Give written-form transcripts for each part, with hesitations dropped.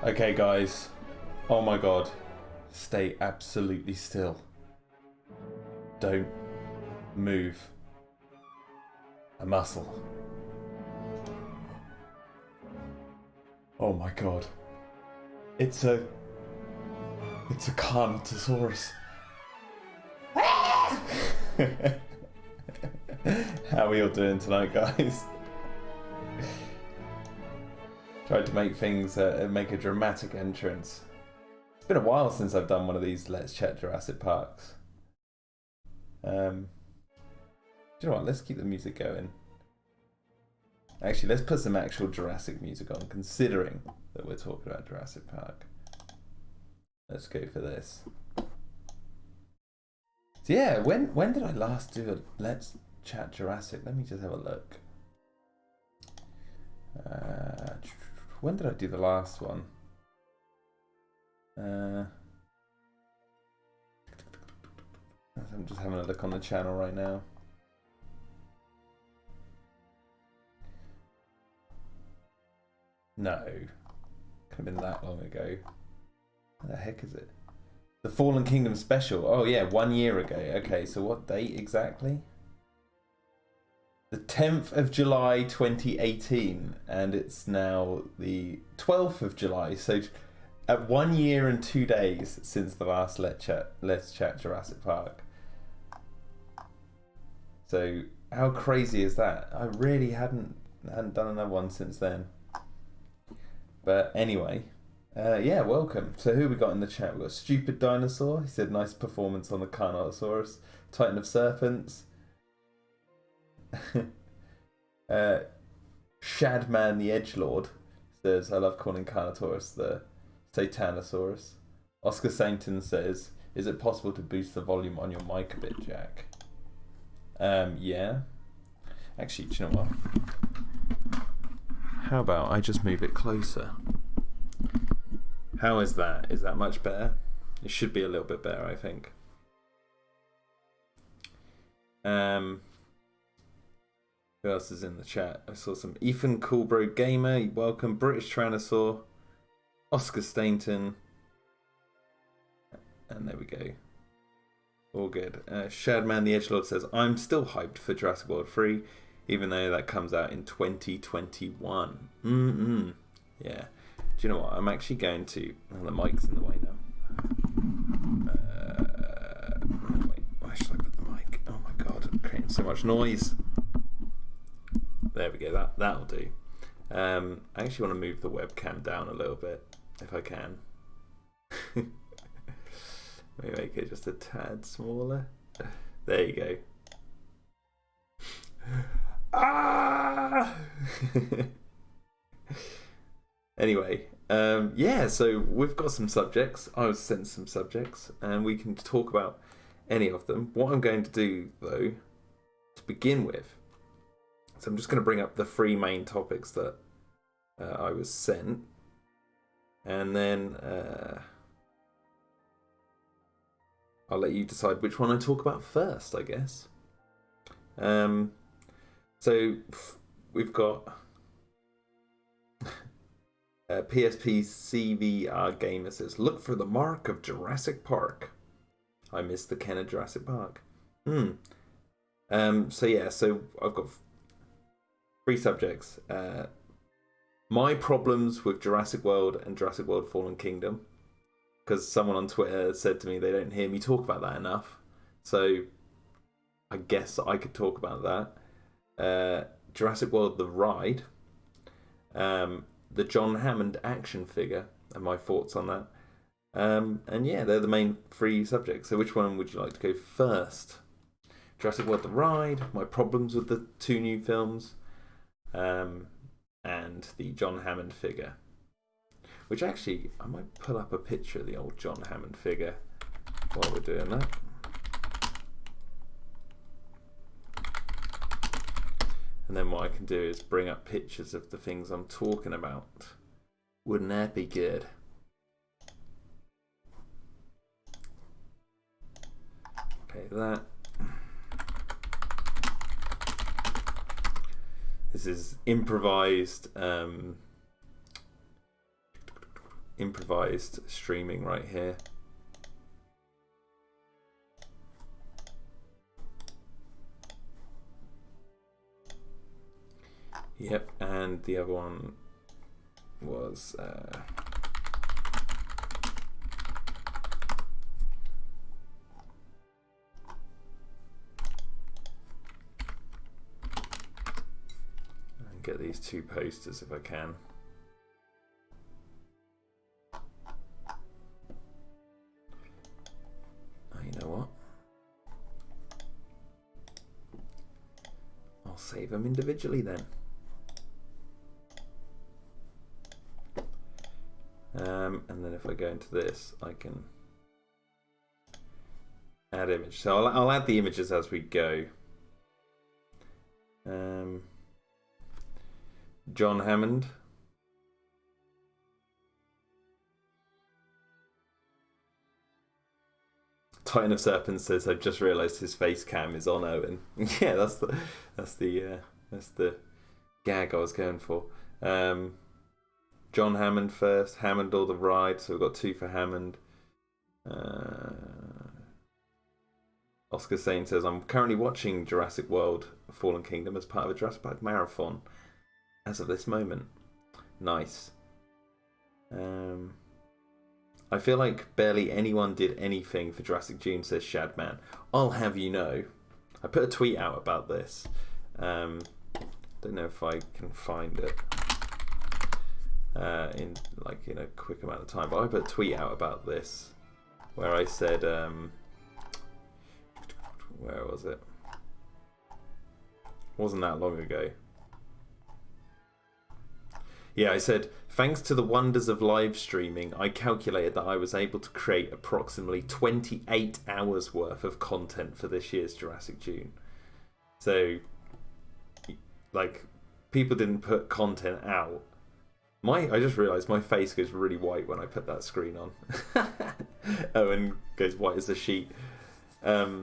Okay, guys. Oh my god. Stay absolutely still. Don't move a muscle. Oh my god. It's a Carnotaurus. How are we all doing tonight, guys? Tried to make things make a dramatic entrance. It's been a while since I've done one of these Let's Chat Jurassic Parks. Do you know what? Let's keep the music going. Actually, let's put some actual Jurassic music on, considering that we're talking about Jurassic Park. Let's go for this. So yeah, when did I last do a Let's Chat Jurassic? Let me just have a look. When did I do the last one? I'm just having a look on the channel right now. No, could have been that long ago. What the heck is it? The Fallen Kingdom special. Oh yeah, 1 year ago. Okay, so what date exactly? The 10th of July 2018, and it's now the 12th of July. So at 1 year and 2 days since the last Let's Chat Jurassic Park. So how crazy is that? I really hadn't done another one since then. But anyway, yeah, welcome. So who we got in the chat? We've got Stupid Dinosaur. He said nice performance on the Carnotaurus. Titan of Serpents. Shadman the Edgelord says, I love calling Carnotaurus the Satanosaurus. Oscar Sainton says, is it possible to boost the volume on your mic a bit, Jack? Yeah. Actually, do you know what? How about I just move it closer? How is that? Is that much better? It should be a little bit better, I think. Who else is in the chat? I saw some Ethan Coolbro Gamer, welcome. British Tyrannosaur, Oscar Stainton, and there we go. All good. Shadman the Edgelord says, I'm still hyped for Jurassic World 3, even though that comes out in 2021. Yeah. Do you know what? I'm actually going to... Oh, the mic's in the way now. Wait, where should I put the mic? Oh my god, I'm creating so much noise. There we go, that'll do. I actually want to move the webcam down a little bit, if I can. Maybe make it just a tad smaller. There you go. Ah! Anyway, yeah, so we've got some subjects. I was sent some subjects, and we can talk about any of them. What I'm going to do, though, to begin with, so I'm just going to bring up the three main topics that I was sent, and then I'll let you decide which one I talk about first, I guess. So we've got PSP CVR Gamer says, look for the mark of Jurassic Park. I missed the Ken of Jurassic Park. So yeah, so I've got three subjects. My problems with Jurassic World and Jurassic World Fallen Kingdom. Because someone on Twitter said to me they don't hear me talk about that enough. So I guess I could talk about that. Jurassic World The Ride. The John Hammond action figure and my thoughts on that. And yeah, they're the main three subjects. So which one would you like to go first? Jurassic World The Ride, my problems with the two new films, and the John Hammond figure. Which actually, I might pull up a picture of the old John Hammond figure while we're doing that. And then what I can do is bring up pictures of the things I'm talking about. Wouldn't that be good? Okay, that. This is improvised improvised streaming right here. Yep, and the other one was and get these two posters if I can. Oh, you know what? I'll save them individually then. And then if I go into this, I can add image. So I'll add the images as we go. John Hammond. Titan of Serpents says, "I've just realised his face cam is on Owen." Yeah, that's the gag I was going for. John Hammond first. Hammond or the Ride. So we've got 2 for Hammond. Oscar Sane says, "I'm currently watching Jurassic World Fallen Kingdom as part of a Jurassic Park marathon as of this moment." Nice. I feel like barely anyone did anything for Jurassic June, says Shadman. I'll have you know, I put a tweet out about this. Don't know if I can find it in like a quick amount of time, but I put a tweet out about this where I said, where was it? Wasn't that long ago. Yeah, I said, "Thanks to the wonders of live streaming, I calculated that I was able to create approximately 28 hours worth of content for this year's Jurassic June." So, like, people didn't put content out. I just realised my face goes really white when I put that screen on. Owen goes white as a sheet. But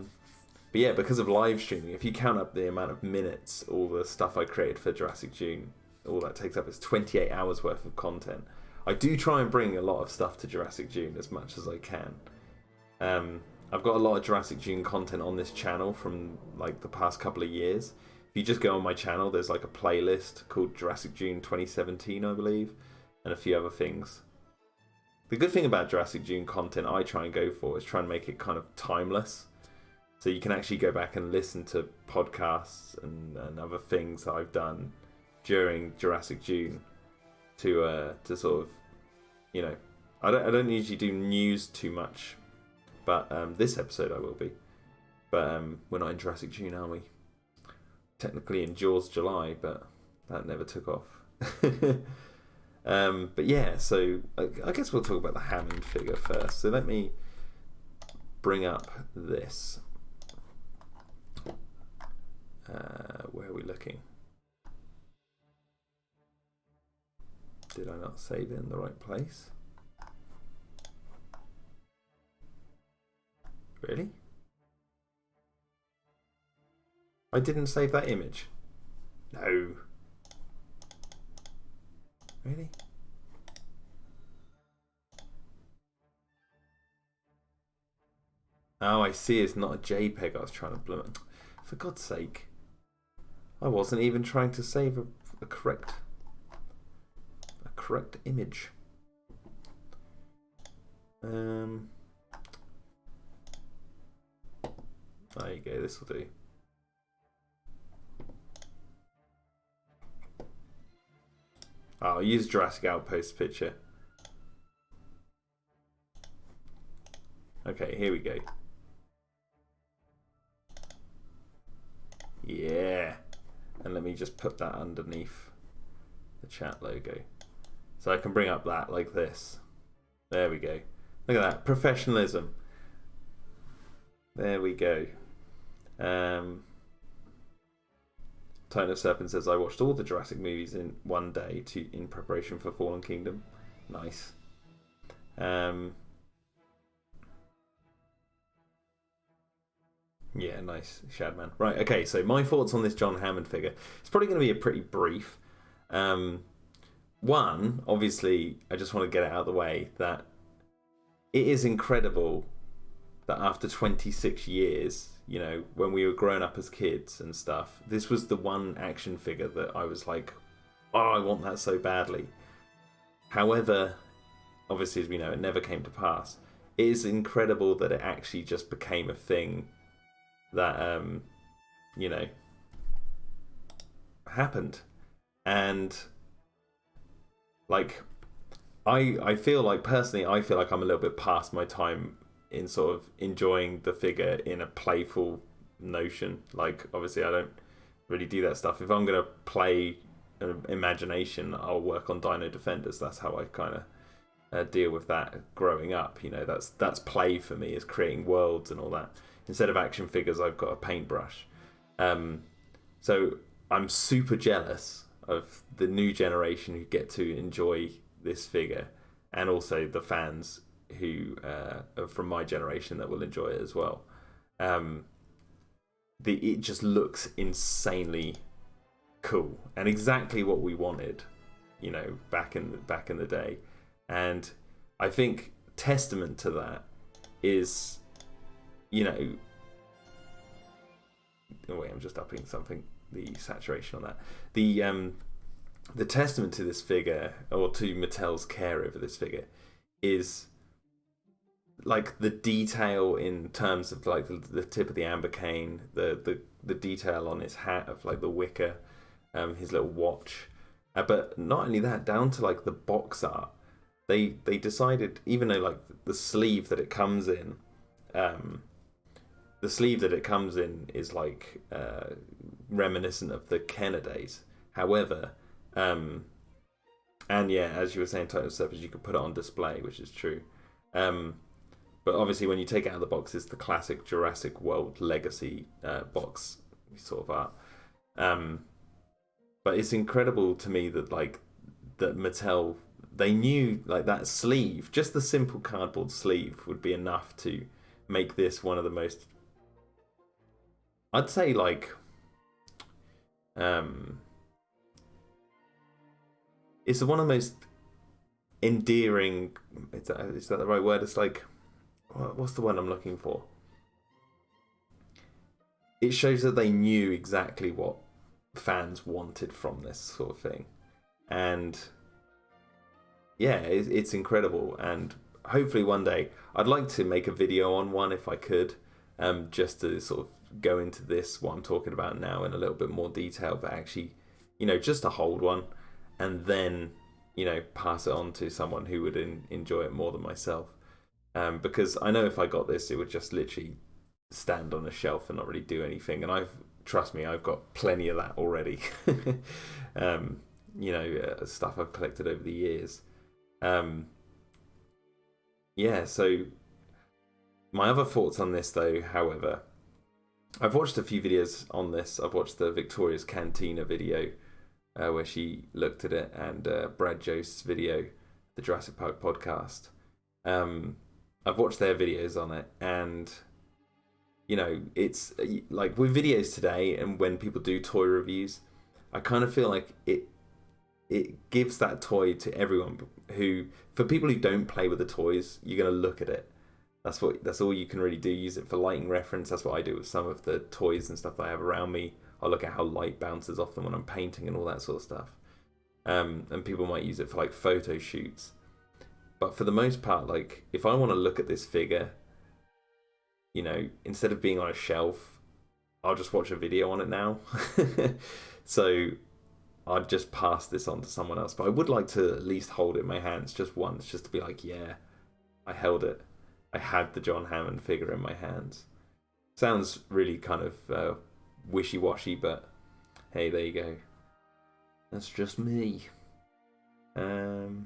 yeah, because of live streaming, if you count up the amount of minutes, all the stuff I created for Jurassic June, all that takes up is 28 hours worth of content. I do try and bring a lot of stuff to Jurassic June as much as I can. I've got a lot of Jurassic June content on this channel from like the past couple of years. If you just go on my channel, there's like a playlist called Jurassic June 2017, I believe, and a few other things. The good thing about Jurassic June content I try and go for is try and make it kind of timeless. So you can actually go back and listen to podcasts and other things that I've done during Jurassic June to sort of, I don't usually do news too much, but this episode I will be. But we're not in Jurassic June, are we? Technically in Jaws July, but that never took off. But yeah, so I guess we'll talk about the Hammond figure first. So let me bring up this. Where are we looking? Did I not save it in the right place? Really? I didn't save that image. No. Really? Oh, I see. It's not a JPEG I was trying to blow. For God's sake. I wasn't even trying to save a correct image. There you go, this will do. I'll use Jurassic Outpost picture. Okay, here we go. Yeah. And let me just put that underneath the chat logo. So I can bring up that like this. There we go. Look at that. Professionalism. There we go. Titan of Serpent says, "I watched all the Jurassic movies in one day in preparation for Fallen Kingdom." Nice. Yeah, nice, Shadman. Right, okay, so my thoughts on this John Hammond figure. It's probably going to be a pretty brief. one, obviously, I just want to get it out of the way that it is incredible that after 26 years, you know, when we were growing up as kids and stuff, this was the one action figure that I was like, oh, I want that so badly. However, obviously, as we know, it never came to pass. It is incredible that it actually just became a thing that, you know, happened. And, like, I feel like, personally, I feel like I'm a little bit past my time in sort of enjoying the figure in a playful notion. Like, obviously, I don't really do that stuff. If I'm going to play an imagination, I'll work on Dino-Defenders. That's how I kind of deal with that growing up. You know, that's play for me, is creating worlds and all that. Instead of action figures, I've got a paintbrush. So I'm super jealous of the new generation who get to enjoy this figure, and also the fans who are from my generation that will enjoy it as well. It just looks insanely cool and exactly what we wanted, you know, back in the day. And I think testament to that is, you know, oh wait, I'm just upping something, the saturation on that. The testament to this figure, or to Mattel's care over this figure, is like the detail in terms of like the tip of the amber cane, the detail on his hat of like the wicker, his little watch, but not only that, down to like the box art. They decided, even though like the sleeve that it comes in, is like reminiscent of the Kenner days. However, and yeah, as you were saying, Titan Steppers, you could put it on display, which is true. But obviously, when you take it out of the box, it's the classic Jurassic World Legacy box sort of art. But it's incredible to me that that Mattel, they knew like that sleeve, just the simple cardboard sleeve, would be enough to make this one of the most, I'd say, like, it's one of the most endearing. Is that the right word? It's like, what's the word I'm looking for? It shows that they knew exactly what fans wanted from this sort of thing, and yeah, it's incredible. And hopefully one day I'd like to make a video on one if I could, just to sort of go into this, what I'm talking about now, in a little bit more detail, but actually, you know, just to hold one and then, you know, pass it on to someone who would enjoy it more than myself. Because I know if I got this, it would just literally stand on a shelf and not really do anything. And trust me, I've got plenty of that already. You know, stuff I've collected over the years. Yeah, so my other thoughts on this, though, however, I've watched a few videos on this. I've watched the Victoria's Cantina video, where she looked at it, and Brad Jost's video, the Jurassic Park podcast. I've watched their videos on it, and you know, it's like with videos today, and when people do toy reviews, I kind of feel like it gives that toy to everyone who, for people who don't play with the toys, you're gonna look at it. That's all you can really do. Use it for lighting reference. That's what I do with some of the toys and stuff that I have around me. I'll look at how light bounces off them when I'm painting and all that sort of stuff. And people might use it for like photo shoots. But for the most part, like, if I want to look at this figure, you know, instead of being on a shelf, I'll just watch a video on it now. So I'd just pass this on to someone else. But I would like to at least hold it in my hands just once, just to be like, yeah, I held it. I had the John Hammond figure in my hands. Sounds really kind of wishy-washy, but hey, there you go. That's just me. Do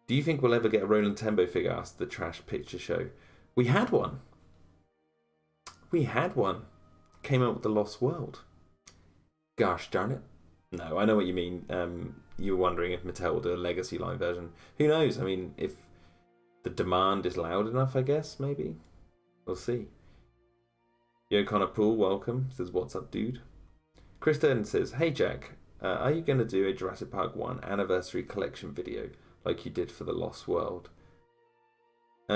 you think we'll ever get a Roland Tembo figure? Asked the Trash Picture Show. We had one. Came out with The Lost World. Gosh darn it. No, I know what you mean. You were wondering if Mattel will do a Legacy line version. Who knows? I mean, if the demand is loud enough, I guess, maybe. We'll see. Yo Connor Poole, welcome. Says, what's up, dude? Chris Durden says, hey Jack, are you going to do a Jurassic Park 1 anniversary collection video like you did for The Lost World? I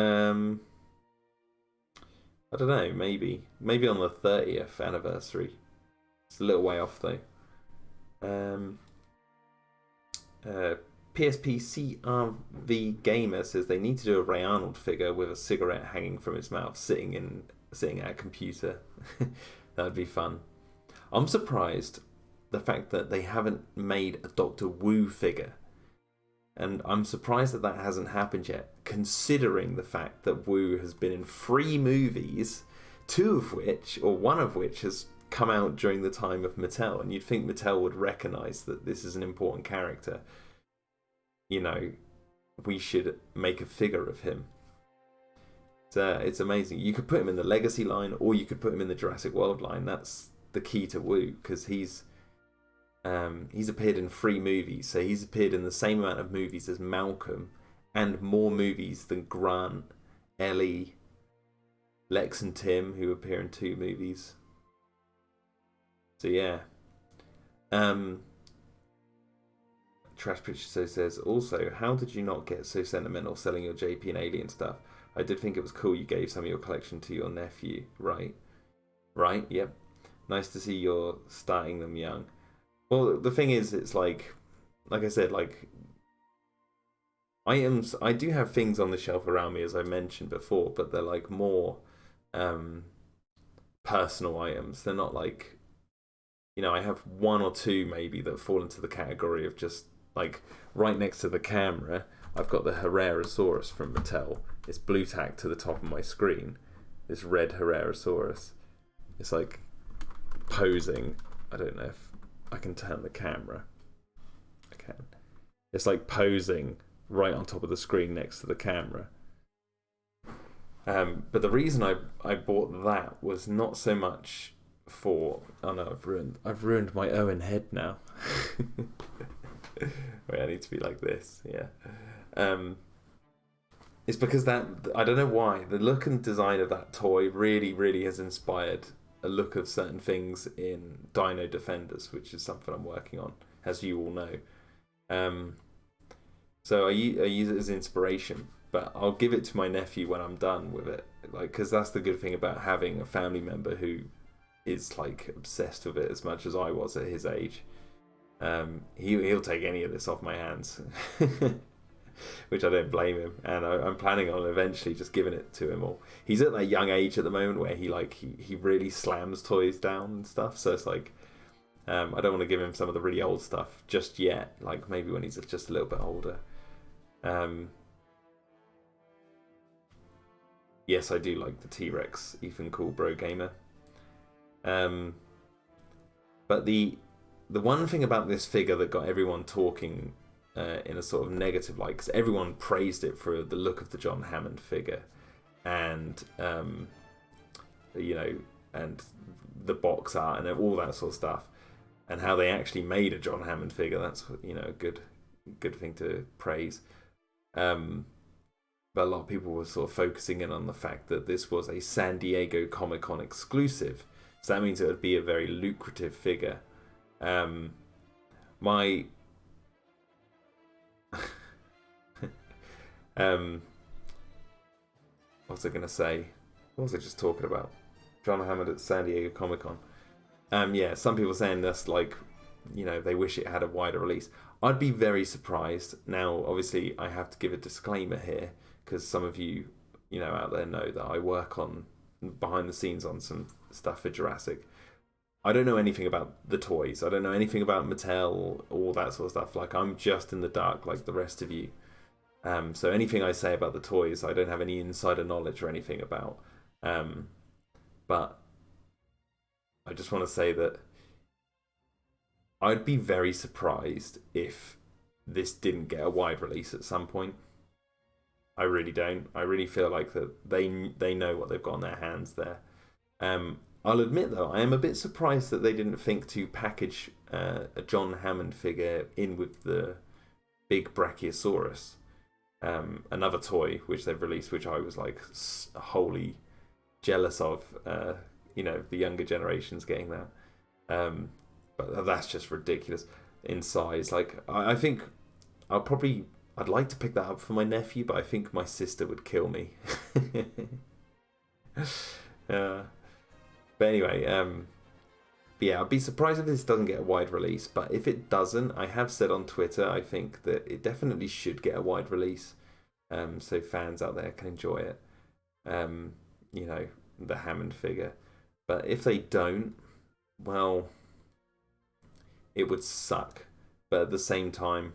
don't know, maybe. Maybe on the 30th anniversary. It's a little way off though. PSP CRV Gamer says they need to do a Ray Arnold figure with a cigarette hanging from his mouth, sitting at a computer. That'd be fun. I'm surprised the fact that they haven't made a Doctor Wu figure, and I'm surprised that that hasn't happened yet, considering the fact that Wu has been in 3 movies, 2 of which, or 1 of which, has come out during the time of Mattel, and you'd think Mattel would recognise that this is an important character. You know, we should make a figure of him. It's amazing. You could put him in the Legacy line, or you could put him in the Jurassic World line. That's the key to Wu, because he's appeared in 3 movies, so he's appeared in the same amount of movies as Malcolm, and more movies than Grant, Ellie, Lex and Tim, who appear in 2 movies. So yeah. Trash Picture So says, also, how did you not get so sentimental selling your JP and Alien stuff? I did think it was cool you gave some of your collection to your nephew. Right, yep. Nice to see you're starting them young. Well, the thing is, it's like I said, like, items, I do have things on the shelf around me, as I mentioned before, but they're like more personal items. They're not like, you know, I have 1 or 2 maybe that fall into the category of just like right next to the camera. I've got the Herrerasaurus from Mattel. It's blue tacked to the top of my screen. This red Herrerasaurus. It's like posing. I don't know if I can turn the camera. I can. It's like posing right on top of the screen next to the camera. But the reason I bought that was not so much for... Oh no, I've ruined my Owen head now. Wait, I need to be like this. Yeah. It's because that, I don't know why, the look and design of that toy really has inspired a look of certain things in Dino-Defenders, which is something I'm working on, as you all know. So I use it as inspiration, but I'll give it to my nephew when I'm done with it, like, because that's the good thing about having a family member who is like obsessed with it as much as I was at his age. He'll take any of this off my hands. Which I don't blame him, and I'm planning on eventually just giving it to him all. He's at that young age at the moment where he really slams toys down and stuff, so it's like I don't want to give him some of the really old stuff just yet, like maybe when he's just a little bit older. Yes, I do like the T-Rex, Ethan Cool Bro Gamer. But the one thing about this figure that got everyone talking in a sort of negative light, because everyone praised it for the look of the John Hammond figure, and you know, and the box art and all that sort of stuff, and how they actually made a John Hammond figure. That's, you know, a good thing to praise. But a lot of people were sort of focusing in on the fact that this was a San Diego Comic-Con exclusive, so that means it would be a very lucrative figure. My what was I going to say? What was I just talking about? John Hammond at San Diego Comic-Con. Yeah, some people saying that's like, you know, they wish it had a wider release. I'd be very surprised. Now, obviously, I have to give a disclaimer here, because some of you, you know, out there know that I work on behind the scenes on some stuff for Jurassic. I don't know anything about the toys. I don't know anything about Mattel, all that sort of stuff. Like, I'm just in the dark like the rest of you. So anything I say about the toys, I don't have any insider knowledge or anything about. But I just want to say that I'd be very surprised if this didn't get a wide release at some point. I really don't. I really feel like that they know what they've got on their hands there. I'll admit, though, I am a bit surprised that they didn't think to package a John Hammond figure in with the big Brachiosaurus. Another toy which they've released, which I was like wholly jealous of. You know, the younger generations getting that. But that's just ridiculous. in size. Like I think I'll probably I'd like to pick that up for my nephew, but I think my sister would kill me. uh, but anyway, yeah, I'd be surprised if this doesn't get a wide release. But if it doesn't, I have said on Twitter, I think that it definitely should get a wide release, so fans out there can enjoy it. You know, the Hammond figure. But if they don't, well, it would suck. But at the same time,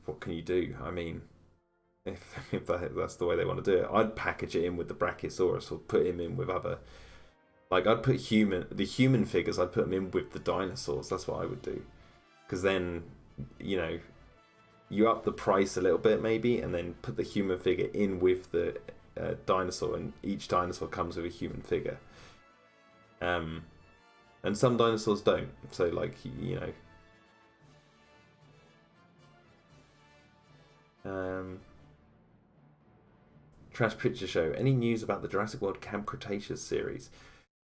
what can you do? I mean, if that's the way they want to do it, I'd package it in with the Brachiosaurus or put him in with other. Like I'd put the human figures. I'd put them in with the dinosaurs. That's what I would do, because then, you know, you up the price a little bit maybe, and then put the human figure in with the dinosaur, and each dinosaur comes with a human figure. And some dinosaurs don't. So like, you know. Trash Picture Show. Any news about the Jurassic World Camp Cretaceous series?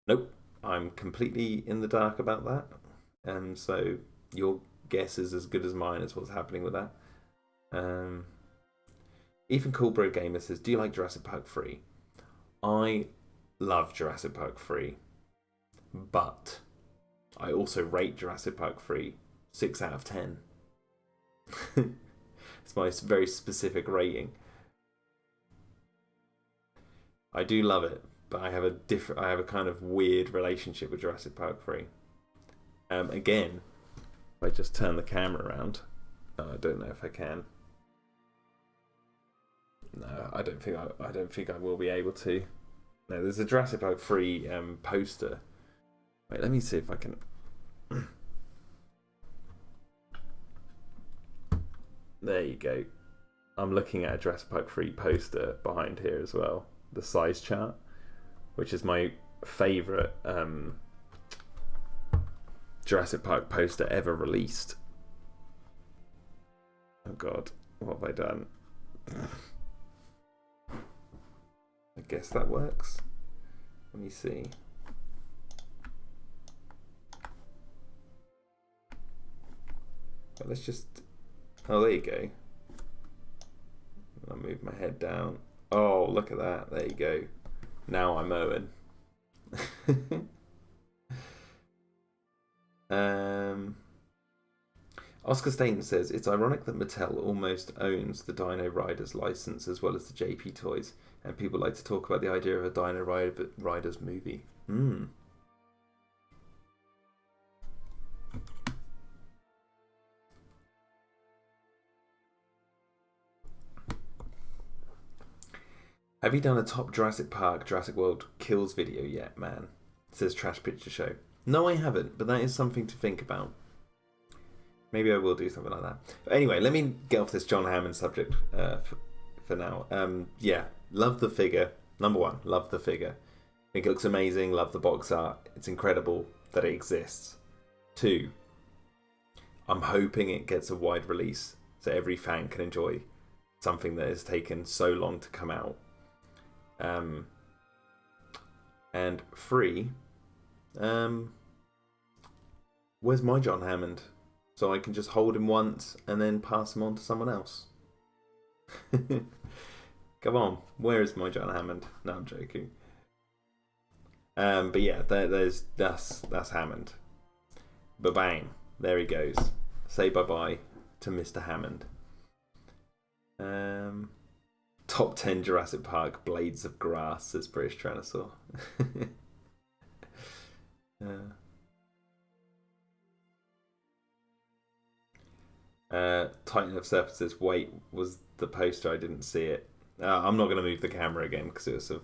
Nope. I'm completely in the dark about that. So your guess is as good as mine as what's happening with that. Ethan Coolbro Gamer says, do you like Jurassic Park 3? I love Jurassic Park 3, but I also rate Jurassic Park 3 6 out of 10. It's my very specific rating. I do love it, but I have a kind of weird relationship with Jurassic Park 3. Again, if I just turn the camera around, I don't know if I can. No, I don't think I will be able to. No, there's a Jurassic Park 3 poster. Wait, let me see if I can. There you go. I'm looking at a Jurassic Park 3 poster behind here as well. The size chart, which is my favourite Jurassic Park poster ever released. Oh God, what have I done? I guess that works. Let me see. But let's just... Oh, there you go. I'll move my head down. Oh, look at that. There you go. Now I'm Owen. Oscar Staten says, it's ironic that Mattel almost owns the Dino Riders license as well as the JP toys, and people like to talk about the idea of a Dino Riders movie. Have you done a top Jurassic Park, Jurassic World kills video yet, man? Says Trash Picture Show. No, I haven't, but that is something to think about. Maybe I will do something like that. But anyway, let me get off this John Hammond subject for now. Yeah, love the figure. Number one, love the figure. I think it looks amazing. Love the box art. It's incredible that it exists. 2, I'm hoping it gets a wide release so every fan can enjoy something that has taken so long to come out. And 3, where's my John Hammond? So I can just hold him once and then pass him on to someone else. Come on, where is my John Hammond? No, I'm joking. But yeah, that's Hammond. Ba-bang, there he goes. Say bye-bye to Mr. Hammond. Top 10 Jurassic Park Blades of Grass, says British Tyrannosaur. Titan of Serpent says, wait, was the poster? I didn't see it. I'm not going to move the camera again because it was a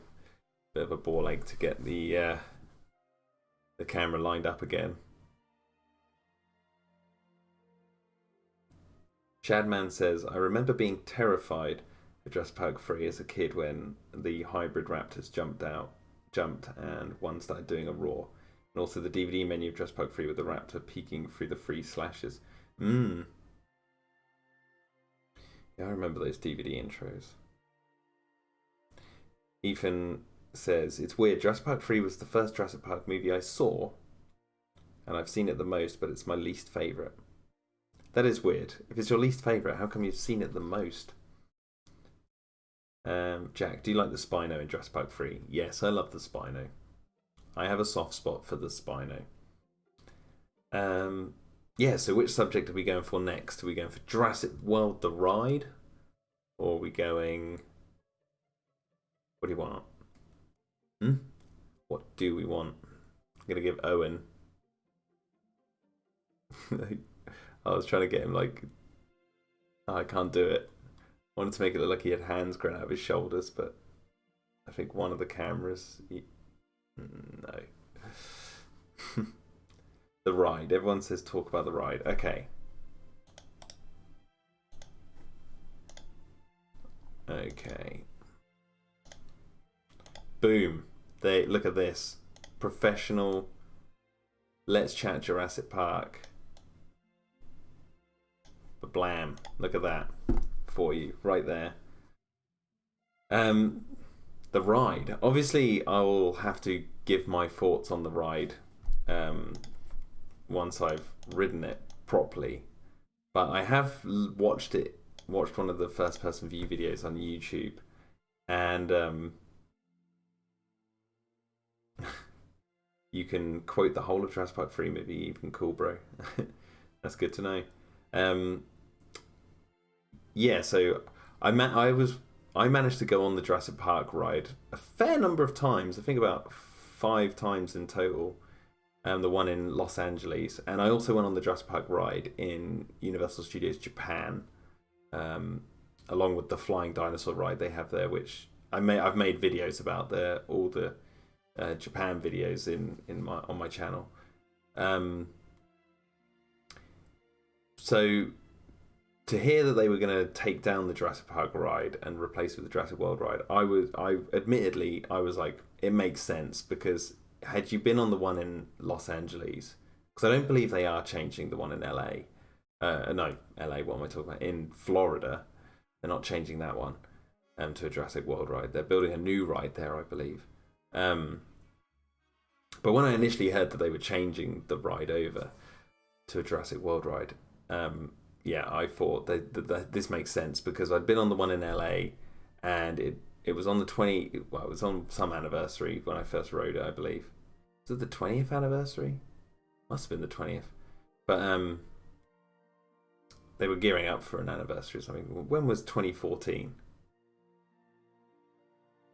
bit of a ball ache to get the camera lined up again. Chadman says, I remember being terrified of Jurassic Park 3 as a kid when the hybrid raptors jumped and one started doing a roar. And also the DVD menu of Jurassic Park 3 with the raptor peeking through the 3 slashes. Yeah, I remember those DVD intros. Ethan says, it's weird. Jurassic Park 3 was the first Jurassic Park movie I saw. and I've seen it the most, but it's my least favourite. That is weird. If it's your least favourite, how come you've seen it the most? Jack, do you like the Spino in Jurassic Park 3? Yes, I love the Spino. I have a soft spot for the Spino. Yeah, so which subject are we going for next? Are we going for Jurassic World the ride? Or are we going... What do you want? What do we want? I'm going to give Owen... I was trying to get him like... Oh, I can't do it. I wanted to make it look like he had hands growing out of his shoulders, but I think one of the cameras... No. The ride. Everyone says talk about the ride. Okay. Okay. Boom. Look at this. Professional. Let's chat Jurassic Park. Blam. Look at that. For you. Right there. The ride. Obviously, I will have to give my thoughts on the ride once I've ridden it properly. But I have watched one of the first person view videos on YouTube, and you can quote the whole of Jurassic Park 3 movie, even cool, bro. That's good to know. Yeah, so I managed to go on the Jurassic Park ride a fair number of times. I think about 5 times in total. The one in Los Angeles, and I also went on the Jurassic Park ride in Universal Studios Japan, along with the flying dinosaur ride they have there, which I've made videos about all the Japan videos on my channel. So to hear that they were going to take down the Jurassic Park ride and replace it with the Jurassic World ride, I was like, it makes sense, because had you been on the one in Los Angeles, because I don't believe they are changing the one in LA. No, LA, what am I talking about? In Florida, they're not changing that one to a Jurassic World ride. They're building a new ride there, I believe. But when I initially heard that they were changing the ride over to a Jurassic World ride, yeah, I thought that this makes sense, because I'd been on the one in LA, and it was on it was on some anniversary when I first rode it, I believe. Was it the 20th anniversary? Must have been the 20th. But they were gearing up for an anniversary or something. When was 2014?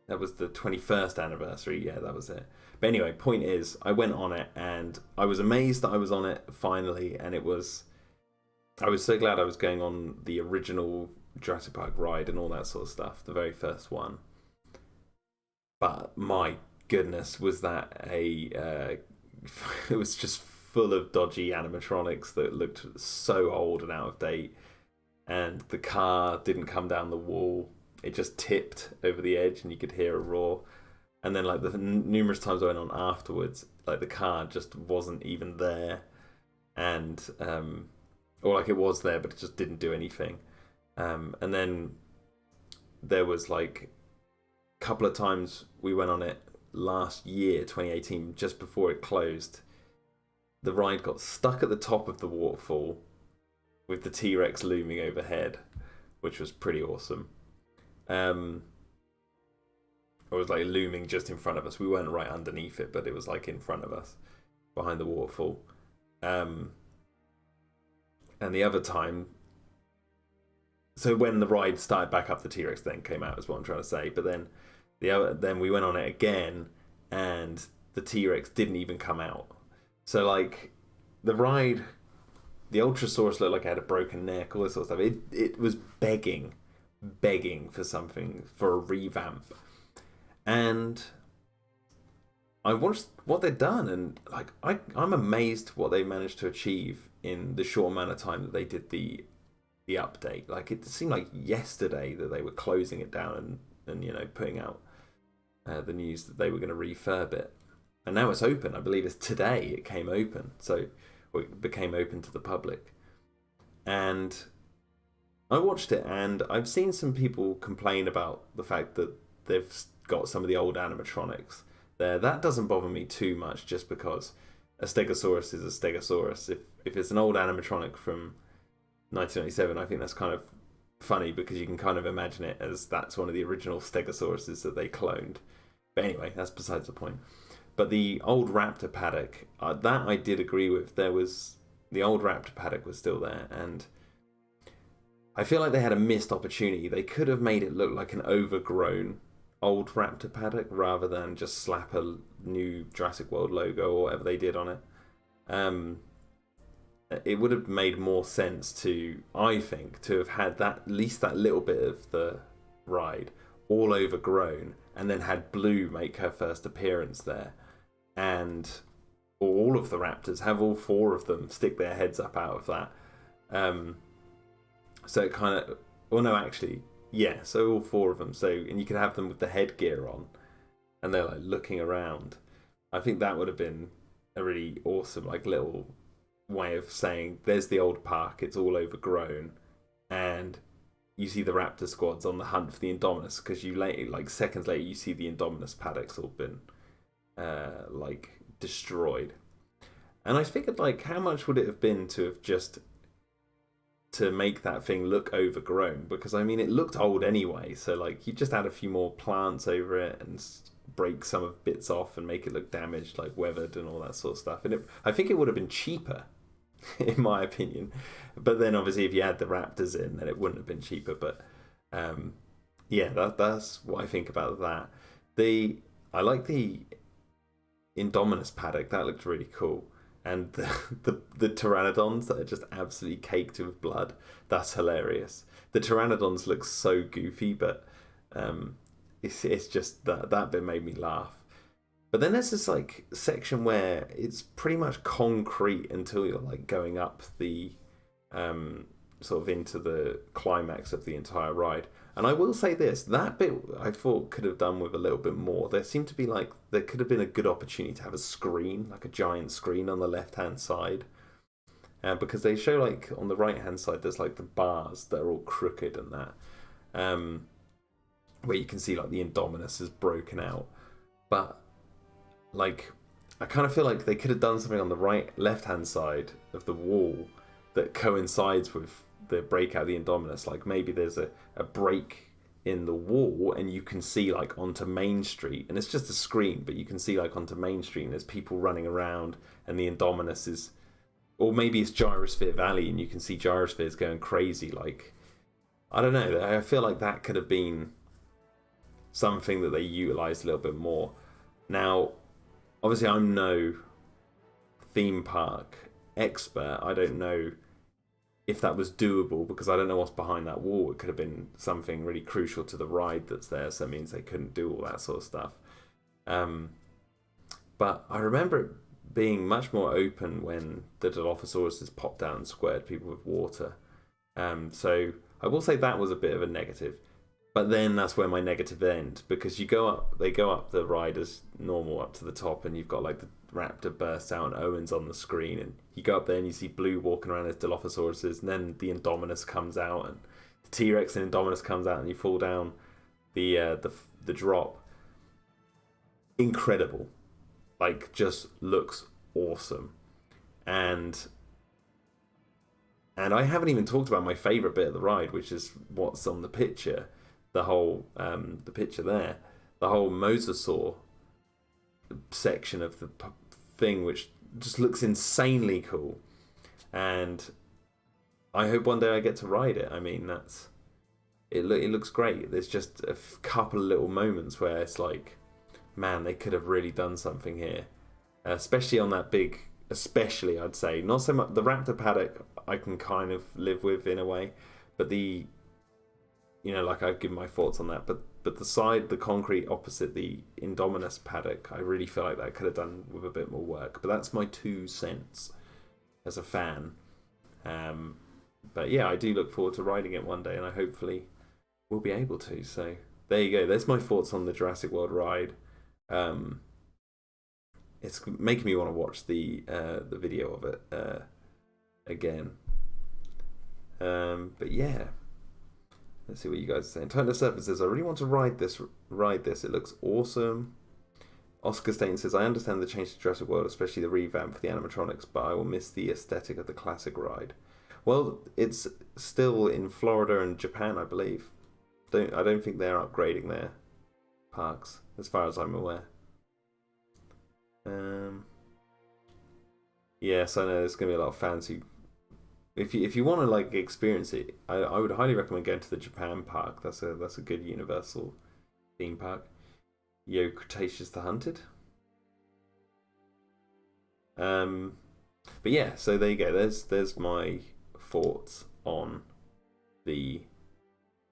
That was the 21st anniversary. Yeah, that was it. But anyway, point is, I went on it, and I was amazed that I was on it finally, and I was so glad I was going on the original Jurassic Park ride and all that sort of stuff, the very first one. But my goodness, was that it was just full of dodgy animatronics that looked so old and out of date, and the car didn't come down the wall, it just tipped over the edge and you could hear a roar. And then like the numerous times I went on afterwards, like the car just wasn't even there, and or like it was there but it just didn't do anything. And then there was like a couple of times we went on it last year, 2018, just before it closed. The ride got stuck at the top of the waterfall with the T-Rex looming overhead, which was pretty awesome. It was like looming just in front of us. We weren't right underneath it, but it was like in front of us, behind the waterfall. And the other time, so when the ride started back up, the T-Rex then came out, is what I'm trying to say. But then then we went on it again, and the T-Rex didn't even come out. So like the ride, the Ultrasaurus looked like it had a broken neck, all this sort of stuff. It was begging for something, for a revamp. And I watched what they'd done, and like I'm amazed what they managed to achieve in the short amount of time that they did the update. Like it seemed like yesterday that they were closing it down and you know, putting out the news that they were going to refurb it. And now it's open. I believe it's today it came open. So it became open to the public. And I watched it, and I've seen some people complain about the fact that they've got some of the old animatronics there. That doesn't bother me too much, just because a Stegosaurus is a Stegosaurus. If it's an old animatronic from 1997, I think that's kind of funny because you can kind of imagine it as that's one of the original Stegosauruses that they cloned. But anyway, that's besides the point. But the old raptor paddock, that I did agree with. There was the old raptor paddock was still there, and I feel like they had a missed opportunity. They could have made it look like an overgrown old raptor paddock rather than just slap a new Jurassic World logo or whatever they did on it. It would have made more sense to, I think, to have had that, at least that little bit of the ride all overgrown, and then had Blue make her first appearance there, and all of the raptors, have all four of them stick their heads up out of that. So it kind of, well, no, actually, yeah, so all four of them. So, and you could have them with the headgear on, and they're like looking around. I think that would have been a really awesome, like, little way of saying there's the old park, it's all overgrown, and you see the raptor squads on the hunt for the Indominus, because you later, like seconds later, you see the Indominus paddocks all been like destroyed. And I figured, like, how much would it have been to have just to make that thing look overgrown? Because I mean, it looked old anyway, so like you just add a few more plants over it and break some of bits off and make it look damaged, like weathered and all that sort of stuff. And I think it would have been cheaper, in my opinion. But then obviously if you add the raptors in, then it wouldn't have been cheaper. But yeah, that's what I think about that. I like the Indominus paddock. That looked really cool. And the pteranodons that are just absolutely caked with blood. That's hilarious. The pteranodons look so goofy, but it's just that bit made me laugh. But then there's this like section where it's pretty much concrete until you're like going up the sort of into the climax of the entire ride. And I will say this, that bit I thought could have done with a little bit more. There seemed to be like, there could have been a good opportunity to have a screen, like a giant screen on the left-hand side. Because they show like on the right-hand side, there's like the bars that are all crooked and that. Where you can see like the Indominus is broken out. But like, I kind of feel like they could have done something on the left-hand side of the wall that coincides with the breakout of the Indominus. Like maybe there's a break in the wall and you can see like onto Main Street, and it's just a screen, but you can see like onto Main Street and there's people running around and the Indominus is, or maybe it's Gyrosphere Valley and you can see gyrospheres going crazy. Like, I don't know, I feel like that could have been something that they utilized a little bit more. Now obviously I'm no theme park expert. I don't know if that was doable because I don't know what's behind that wall. It could have been something really crucial to the ride that's there, so it means they couldn't do all that sort of stuff. But I remember it being much more open when the Dilophosaurus popped out and squared people with water. So I will say that was a bit of a negative. But then that's where my negative ends, because they go up the ride as normal up to the top, and you've got like the raptor bursts out and Owen's on the screen, and you go up there and you see Blue walking around as Dilophosauruses, and then the Indominus comes out, and the T-Rex and Indominus comes out, and you fall down the drop. Incredible, like just looks awesome, and I haven't even talked about my favourite bit of the ride, which is what's on the picture. The whole the picture there, the whole mosasaur section of the thing, which just looks insanely cool, and I hope one day I get to ride it. I mean, it looks great. There's just a couple of little moments where it's like, man, they could have really done something here, especially on that big, especially I'd say, not so much the raptor paddock I can kind of live with in a way, but the, you know, like I've given my thoughts on that, but the concrete opposite the Indominus paddock, I really feel like that could have done with a bit more work. But that's my 2 cents as a fan. But yeah, I do look forward to riding it one day, and I hopefully will be able to. So there you go. There's my thoughts on the Jurassic World ride. It's making me want to watch the video of it again. But yeah. Let's see what you guys are saying. Titan Serpent says, I really want to ride this. It looks awesome. Oscar Stain says, I understand the change to Jurassic World, especially the revamp for the animatronics, but I will miss the aesthetic of the classic ride. Well, it's still in Florida and Japan, I believe. I don't think they're upgrading their parks, as far as I'm aware. Yes, I know there's going to be a lot of fans who, if you want to like experience it, I would highly recommend going to the Japan park. That's a good Universal theme park. Yo, Cretaceous the Hunted. But yeah, so there you go. There's my thoughts on the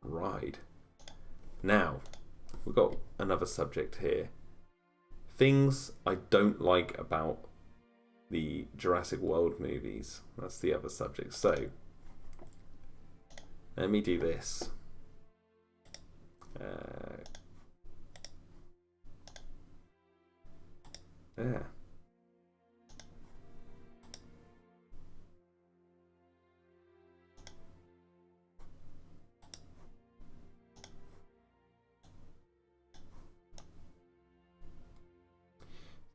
ride. Now, we've got another subject here. Things I don't like about the Jurassic World movies. That's the other subject. So, let me do this. Yeah.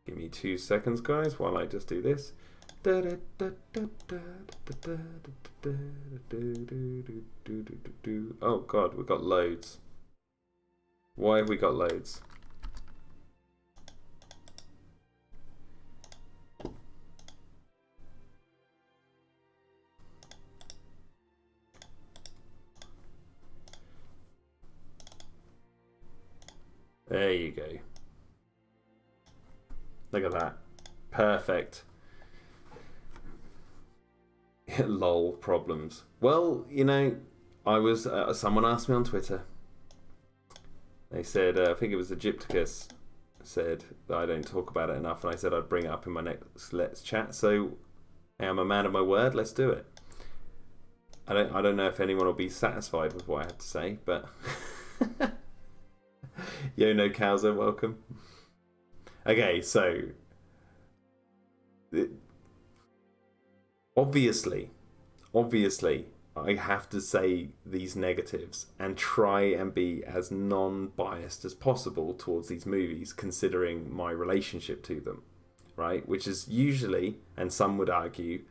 Give me 2 seconds, guys, while I just do this. Oh god, we've got loads. Why have we got loads? There you go. Look at that. Perfect. Lol problems. Well, you know, I was someone asked me on Twitter. They said, I think it was Egypticus, said that I don't talk about it enough, and I said I'd bring it up in my next Let's Chat. So I'm a man of my word. Let's do it. I don't know if anyone will be satisfied with what I had to say, but Yo no Cowser, welcome. Okay, so obviously, I have to say these negatives and try and be as non-biased as possible towards these movies, considering my relationship to them, right? Which is usually, and some would argue,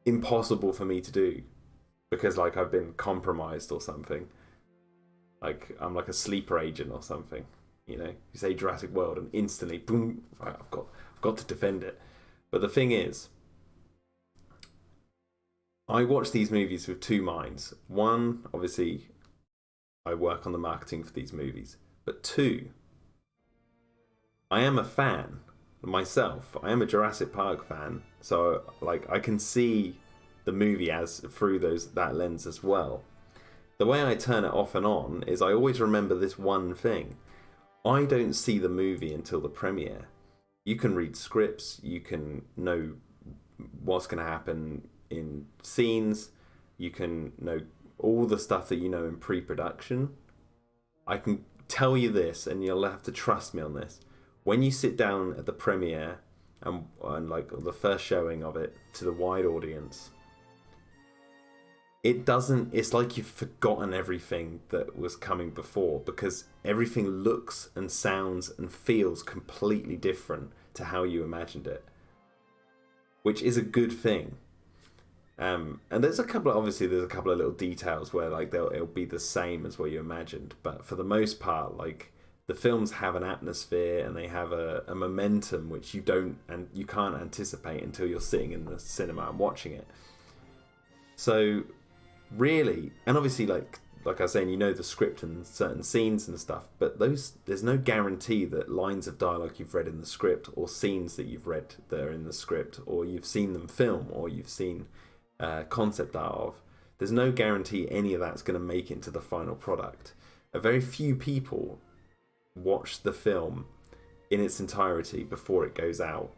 impossible for me to do because, like, I've been compromised or something. Like, I'm like a sleeper agent or something. You know, you say Jurassic World and instantly, boom, right, I've got to defend it. But the thing is, I watch these movies with two minds. One, obviously, I work on the marketing for these movies. But two, I am a fan myself. I am a Jurassic Park fan. So, like, I can see the movie as through that lens as well. The way I turn it off and on is I always remember this one thing. I don't see the movie until the premiere. You can read scripts, you can know what's going to happen in scenes, you can know all the stuff that you know in pre-production. I can tell you this, and you'll have to trust me on this. When you sit down at the premiere and like the first showing of it to the wide audience, it's like you've forgotten everything that was coming before, because everything looks and sounds and feels completely different to how you imagined it, which is a good thing. And there's a couple of little details where like it'll be the same as what you imagined, but for the most part, like, the films have an atmosphere and they have a momentum which you can't anticipate until you're sitting in the cinema and watching it. So really, and obviously, like I was saying, you know the script and certain scenes and stuff, but there's no guarantee that lines of dialogue you've read in the script or scenes that you've read that are in the script or you've seen them film or you've seen concept art of, there's no guarantee any of that's going to make it into the final product. A very few people watch the film in its entirety before it goes out.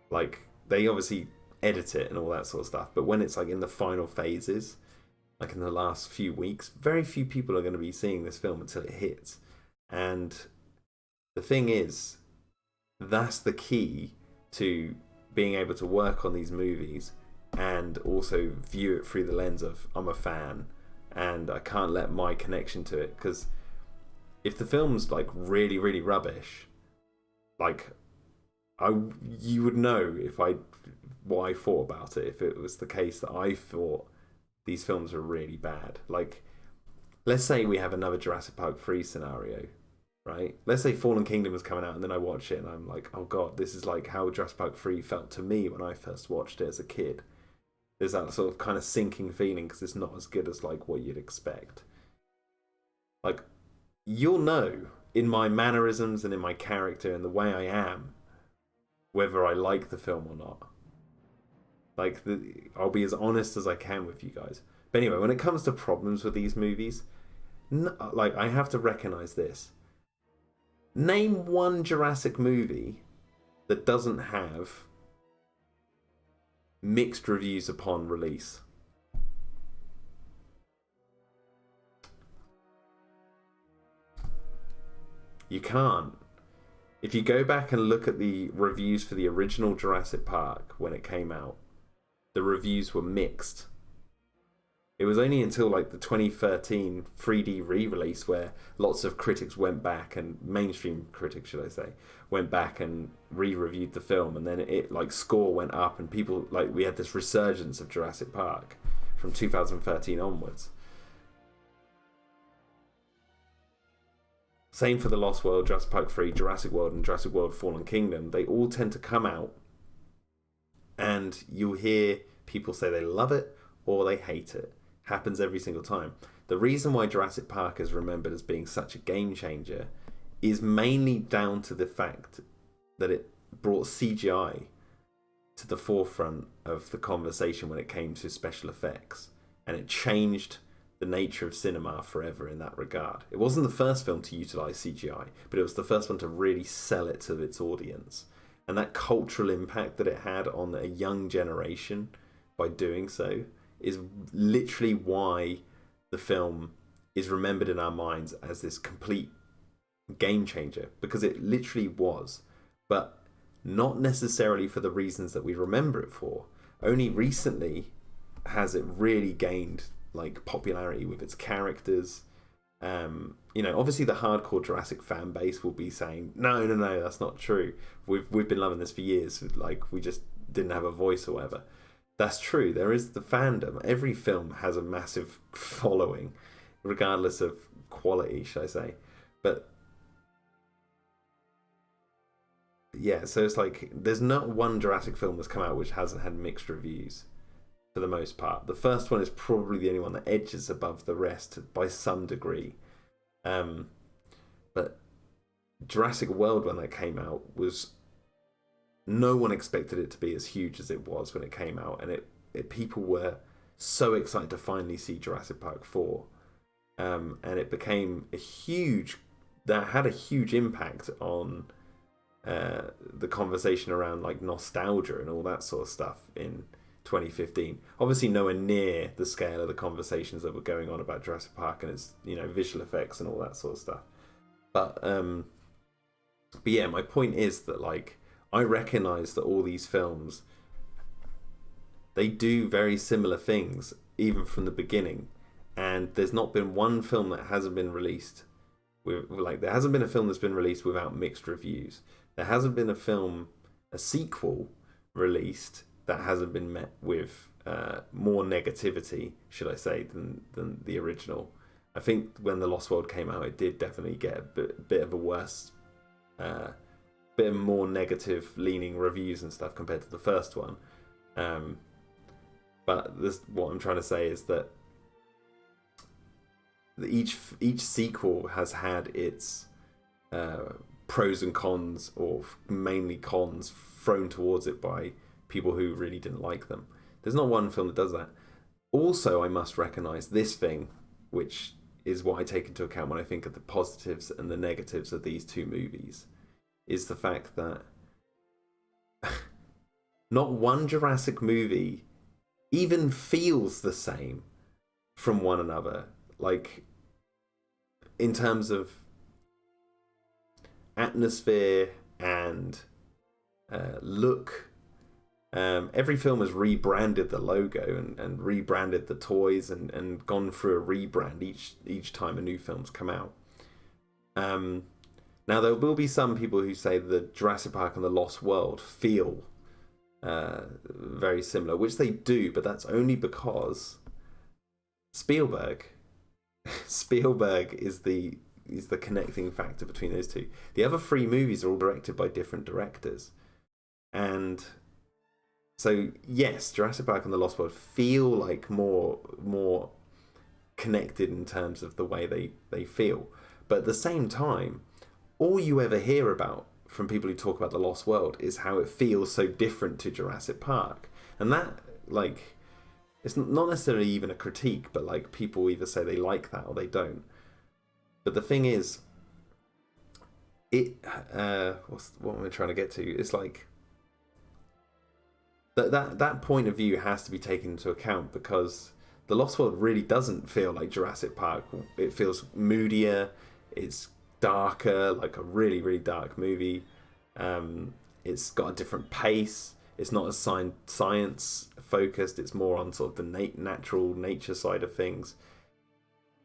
Like, they obviously edit it and all that sort of stuff, but when it's like in the final phases, like in the last few weeks, very few people are going to be seeing this film until it hits. And the thing is, that's the key to being able to work on these movies and also view it through the lens of, I'm a fan and I can't let my connection to it, because if the film's like really, really rubbish, like you would know if I what I thought about it if it was the case that I thought these films were really bad. Like, let's say we have another Jurassic Park 3 scenario, right? Let's say Fallen Kingdom is coming out and then I watch it and I'm like, oh god, this is like how Jurassic Park 3 felt to me when I first watched it as a kid. There's that sort of kind of sinking feeling because it's not as good as like what you'd expect. Like, you'll know in my mannerisms and in my character and the way I am whether I like the film or not. Like, I'll be as honest as I can with you guys. But anyway, when it comes to problems with these movies, like, I have to recognize this. Name one Jurassic movie that doesn't have mixed reviews upon release. You can't. If you go back and look at the reviews for the original Jurassic Park when it came out, the reviews were mixed. It was only until like the 2013 3D re-release where lots of critics went back, and mainstream critics, should I say, went back and re-reviewed the film, and then it like score went up, and people like we had this resurgence of Jurassic Park from 2013 onwards. Same for The Lost World, Jurassic Park 3, Jurassic World, and Jurassic World Fallen Kingdom. They all tend to come out and you'll hear people say they love it or they hate it. Happens every single time. The reason why Jurassic Park is remembered as being such a game changer is mainly down to the fact that it brought CGI to the forefront of the conversation when it came to special effects. And it changed the nature of cinema forever in that regard. It wasn't the first film to utilize CGI, but it was the first one to really sell it to its audience. And that cultural impact that it had on a young generation by doing so is literally why the film is remembered in our minds as this complete game changer, because it literally was, but not necessarily for the reasons that we remember it for. Only recently has it really gained like popularity with its characters. You know, obviously the hardcore Jurassic fan base will be saying, no, that's not true. We've been loving this for years. Like, we just didn't have a voice or whatever. That's true. There is the fandom. Every film has a massive following, regardless of quality, should I say. But yeah, so it's like there's not one Jurassic film that's come out which hasn't had mixed reviews for the most part. The first one is probably the only one that edges above the rest by some degree. But Jurassic World, when that came out, was no one expected it to be as huge as it was when it came out, and it people were so excited to finally see Jurassic Park 4, and it became that had a huge impact on the conversation around like nostalgia and all that sort of stuff in 2015. Obviously nowhere near the scale of the conversations that were going on about Jurassic Park and its, you know, visual effects and all that sort of stuff. But yeah, my point is that like I recognize that all these films, they do very similar things even from the beginning, and there's not been one film that hasn't been released with, like, there hasn't been a film that's been released without mixed reviews. There hasn't been a sequel released that hasn't been met with more negativity, should I say, than the original. I think when The Lost World came out, it did definitely get a bit of a worse, bit of more negative leaning reviews and stuff compared to the first one. But what I'm trying to say is that each sequel has had its pros and cons, or mainly cons, thrown towards it by people who really didn't like them. There's not one film that does that. Also, I must recognise this thing, which is what I take into account when I think of the positives and the negatives of these two movies, is the fact that not one Jurassic movie even feels the same from one another. Like, in terms of atmosphere and look, every film has rebranded the logo and rebranded the toys and gone through a rebrand each time a new film's come out. Now, there will be some people who say the Jurassic Park and the Lost World feel very similar, which they do, but that's only because Spielberg. Spielberg is the connecting factor between those two. The other three movies are all directed by different directors, and so yes, Jurassic Park and the Lost World feel like more connected in terms of the way they feel, but at the same time, all you ever hear about from people who talk about the Lost World is how it feels so different to Jurassic Park, and that like it's not necessarily even a critique, but like people either say they like that or they don't. But the thing is, what am I trying to get to? It's like that point of view has to be taken into account, because the Lost World really doesn't feel like Jurassic Park. It feels moodier. It's darker, like a really really dark movie. It's got a different pace. It's not as science focused. It's more on sort of the natural nature side of things.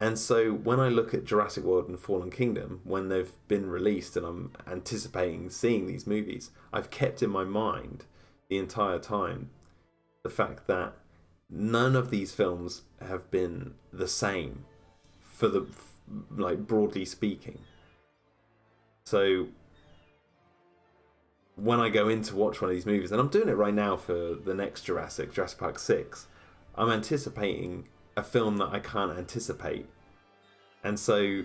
And so when I look at Jurassic World and Fallen Kingdom, when they've been released and I'm anticipating seeing these movies, I've kept in my mind the entire time the fact that none of these films have been the same for the, like, broadly speaking. So when I go in to watch one of these movies, and I'm doing it right now for the next Jurassic Park 6, I'm anticipating a film that I can't anticipate. And so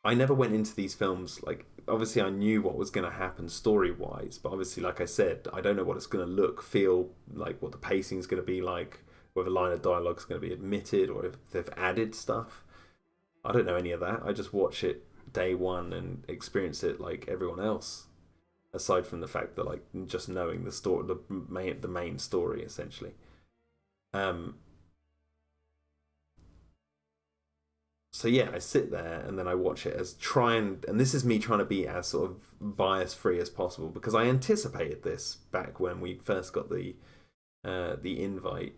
I never went into these films, like, obviously I knew what was going to happen story-wise, but obviously, like I said, I don't know what it's going to feel like, what the pacing is going to be like, whether a line of dialogue is going to be omitted or if they've added stuff. I don't know any of that. I just watch it day one and experience it like everyone else, aside from the fact that, like, just knowing the story, the main story essentially. So yeah, I sit there and then I watch it and this is me trying to be as sort of bias free as possible, because I anticipated this back when we first got the invite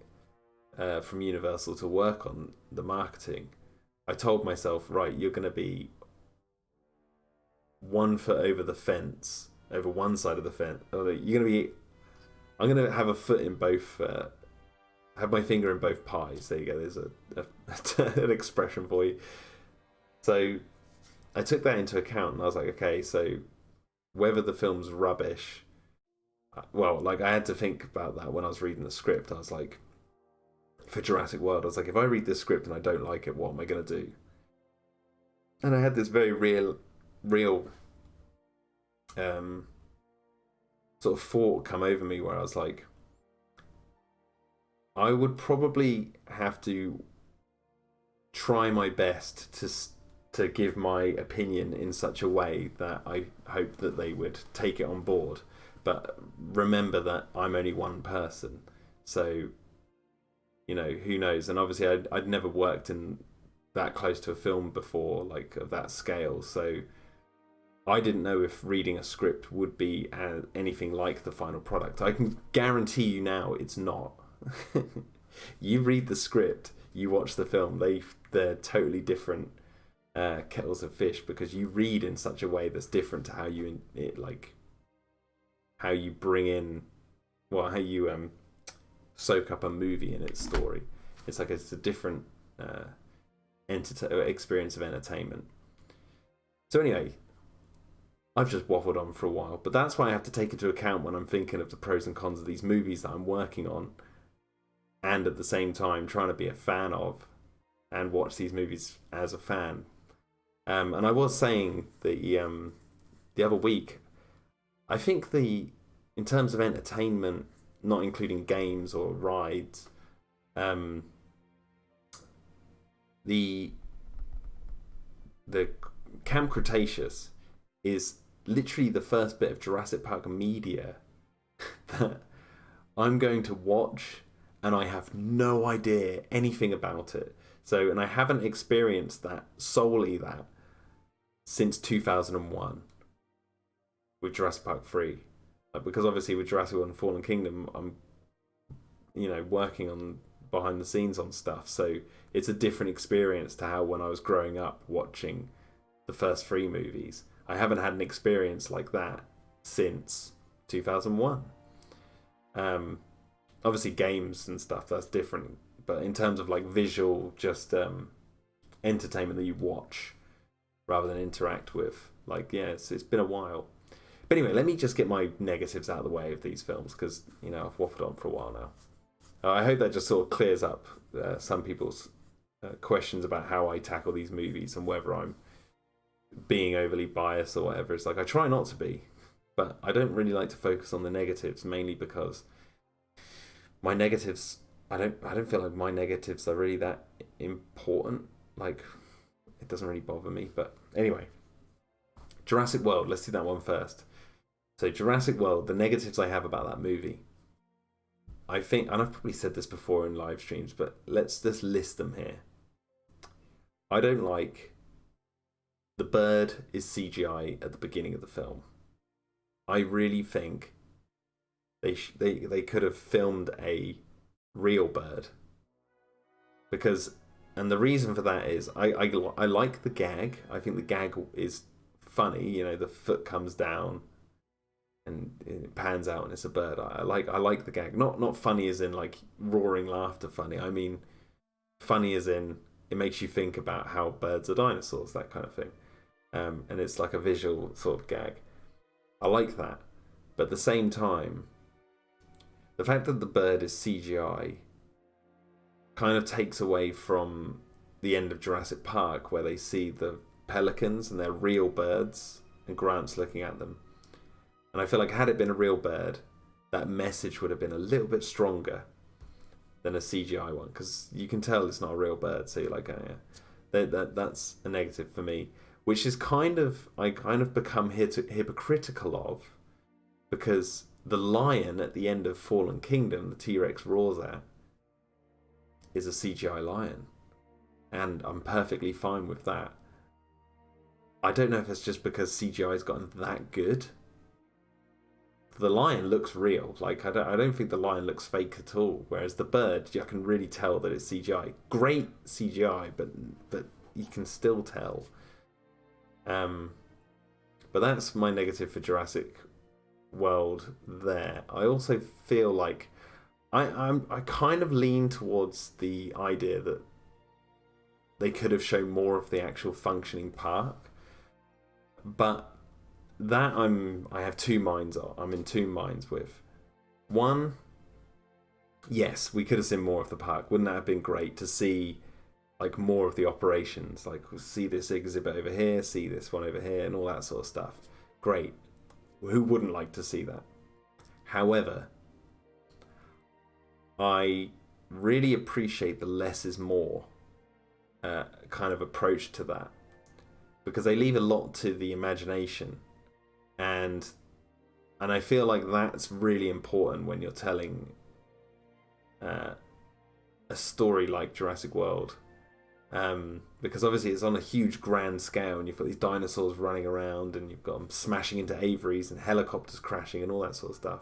from Universal to work on the marketing. I told myself, right, you're going to be 1 foot over the fence, over one side of the fence. I'm going to have a foot in both, have my finger in both pies. There you go. There's an expression for you. So I took that into account and I was like, okay, so whether the film's rubbish, well, like, I had to think about that when I was reading the script. I was like, for Jurassic World, I was like, if I read this script and I don't like it, what am I going to do? And I had this very real sort of thought come over me where I was like, I would probably have to try my best to give my opinion in such a way that I hope that they would take it on board. But remember that I'm only one person, so, you know, who knows? And obviously I'd never worked in that close to a film before, like, of that scale, so I didn't know if reading a script would be anything like the final product. I can guarantee you now it's not. You read the script, you watch the film, they're totally different kettles of fish, because you read in such a way that's different to how you bring in, well, how you soak up a movie in its story. It's like it's a different experience of entertainment. So anyway, I've just waffled on for a while, but that's why I have to take into account when I'm thinking of the pros and cons of these movies that I'm working on, and at the same time trying to be a fan of and watch these movies as a fan. And I was saying the other week, I think in terms of entertainment, not including games or rides, the Camp Cretaceous is literally the first bit of Jurassic Park media that I'm going to watch, and I have no idea anything about it. So, and I haven't experienced solely that since 2001 with Jurassic Park 3. Because obviously with Jurassic World and Fallen Kingdom, I'm, working on behind the scenes on stuff. So it's a different experience to how when I was growing up watching the first three movies. I haven't had an experience like that since 2001. Obviously games and stuff, that's different. But in terms of like visual, just entertainment that you watch rather than interact with, like, yeah, it's been a while. But anyway, let me just get my negatives out of the way of these films, because, you know, I've waffled on for a while now. I hope that just sort of clears up some people's questions about how I tackle these movies and whether I'm being overly biased or whatever. It's like, I try not to be, but I don't really like to focus on the negatives, mainly because my negatives, I don't feel like my negatives are really that important. Like, it doesn't really bother me. But anyway, Jurassic World, let's do that one first. So Jurassic World, the negatives I have about that movie, I think, and I've probably said this before in live streams, but let's just list them here. I don't like the bird is CGI at the beginning of the film. I really think they could have filmed a real bird, because, and the reason for that is I like the gag. I think the gag is funny. You know, the foot comes down and it pans out and it's a bird. I like the gag. Not funny as in like roaring laughter funny. I mean funny as in it makes you think about how birds are dinosaurs, that kind of thing. And it's like a visual sort of gag. I like that. But at the same time, the fact that the bird is CGI kind of takes away from the end of Jurassic Park, where they see the pelicans and they're real birds and Grant's looking at them. And I feel like had it been a real bird, that message would have been a little bit stronger than a CGI one, because you can tell it's not a real bird. So you're like, oh yeah, that's a negative for me, which is I kind of become hypocritical of, because the lion at the end of Fallen Kingdom, the T-Rex roars at, is a CGI lion, and I'm perfectly fine with that. I don't know if it's just because CGI's gotten that good. The lion looks real. Like, I don't think the lion looks fake at all. Whereas the bird, I can really tell that it's CGI. Great CGI, but you can still tell. But that's my negative for Jurassic World there. I also feel like I kind of lean towards the idea that they could have shown more of the actual functioning park. But that I have two minds on. I'm in two minds with. One, yes, we could have seen more of the park. Wouldn't that have been great to see like more of the operations? Like, see this exhibit over here, see this one over here, and all that sort of stuff. Great. Who wouldn't like to see that? However, I really appreciate the less is more kind of approach to that, because they leave a lot to the imagination. And I feel like that's really important when you're telling a story like Jurassic World, because obviously it's on a huge grand scale, and you've got these dinosaurs running around, and you've got them smashing into aviaries and helicopters crashing and all that sort of stuff.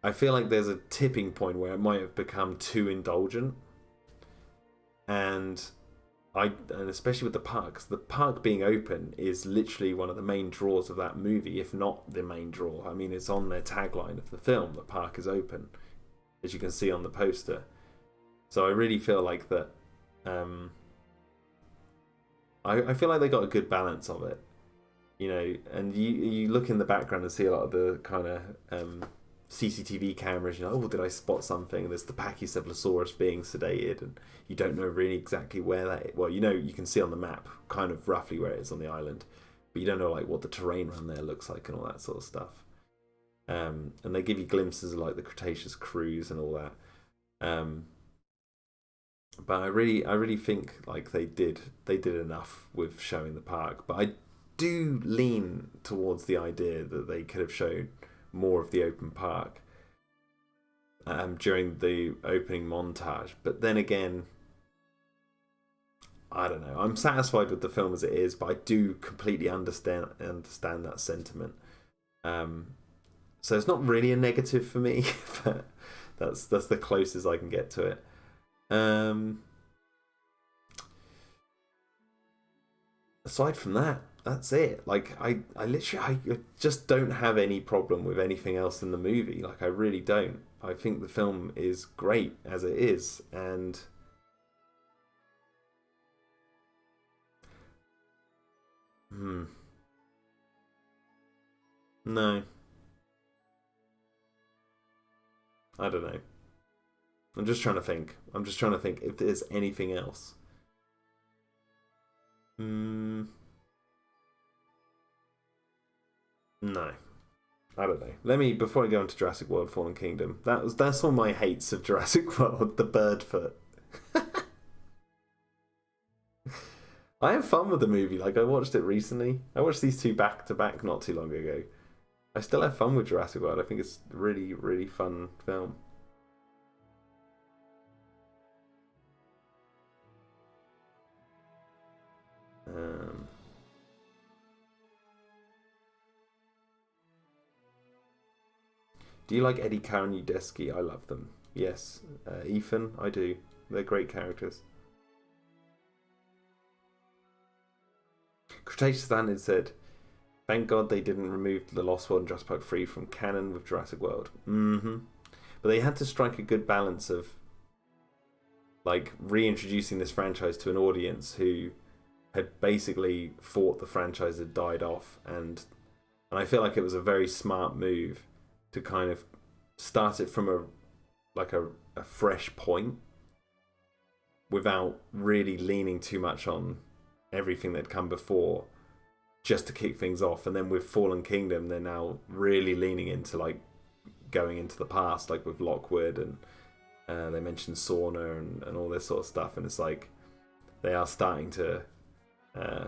I feel like there's a tipping point where it might have become too indulgent, and especially with the park, 'cause the park being open is literally one of the main draws of that movie, if not the main draw. I mean, it's on their tagline of the film, the park is open, as you can see on the poster. So I really feel like that. I feel like they got a good balance of it, you know. And you look in the background and see a lot of the kind of CCTV cameras. You know, oh, did I spot something? There's the Pachycephalosaurus being sedated, and you don't know really exactly where that is. Well, you know, you can see on the map kind of roughly where it is on the island, but you don't know like what the terrain around there looks like and all that sort of stuff. And they give you glimpses of like the Cretaceous cruise and all that. But I really think like they did enough with showing the park. But I do lean towards the idea that they could have shown more of the open park during the opening montage. But then again, I don't know. I'm satisfied with the film as it is, but I do completely understand that sentiment. So it's not really a negative for me, but That's the closest I can get to it. Aside from that, that's it. Like I literally I just don't have any problem with anything else in the movie. Like I really don't. I think the film is great as it is, and hmm, no, I don't know. I'm just trying to think. I'm just trying to think if there's anything else. Hmm, no. I don't know. Let me before I go into Jurassic World: Fallen Kingdom. That's all my hates of Jurassic World. The bird foot. I have fun with the movie. Like I watched it recently. I watched these two back to back not too long ago. I still have fun with Jurassic World. I think it's a really really fun film. Um, do you like Eddie Karen Udesky? I love them. Yes, Ethan, I do. They're great characters. Cretaceous Standard said, "Thank God they didn't remove the Lost World and Jurassic Park 3 from canon with Jurassic World." Mm-hmm. But they had to strike a good balance of like reintroducing this franchise to an audience who had basically thought the franchise had died off, and I feel like it was a very smart move to kind of start it from a fresh point without really leaning too much on everything that had come before, just to kick things off. And then with Fallen Kingdom, they're now really leaning into like going into the past, like with Lockwood, and they mentioned Sauna and all this sort of stuff. And it's like they are starting to uh,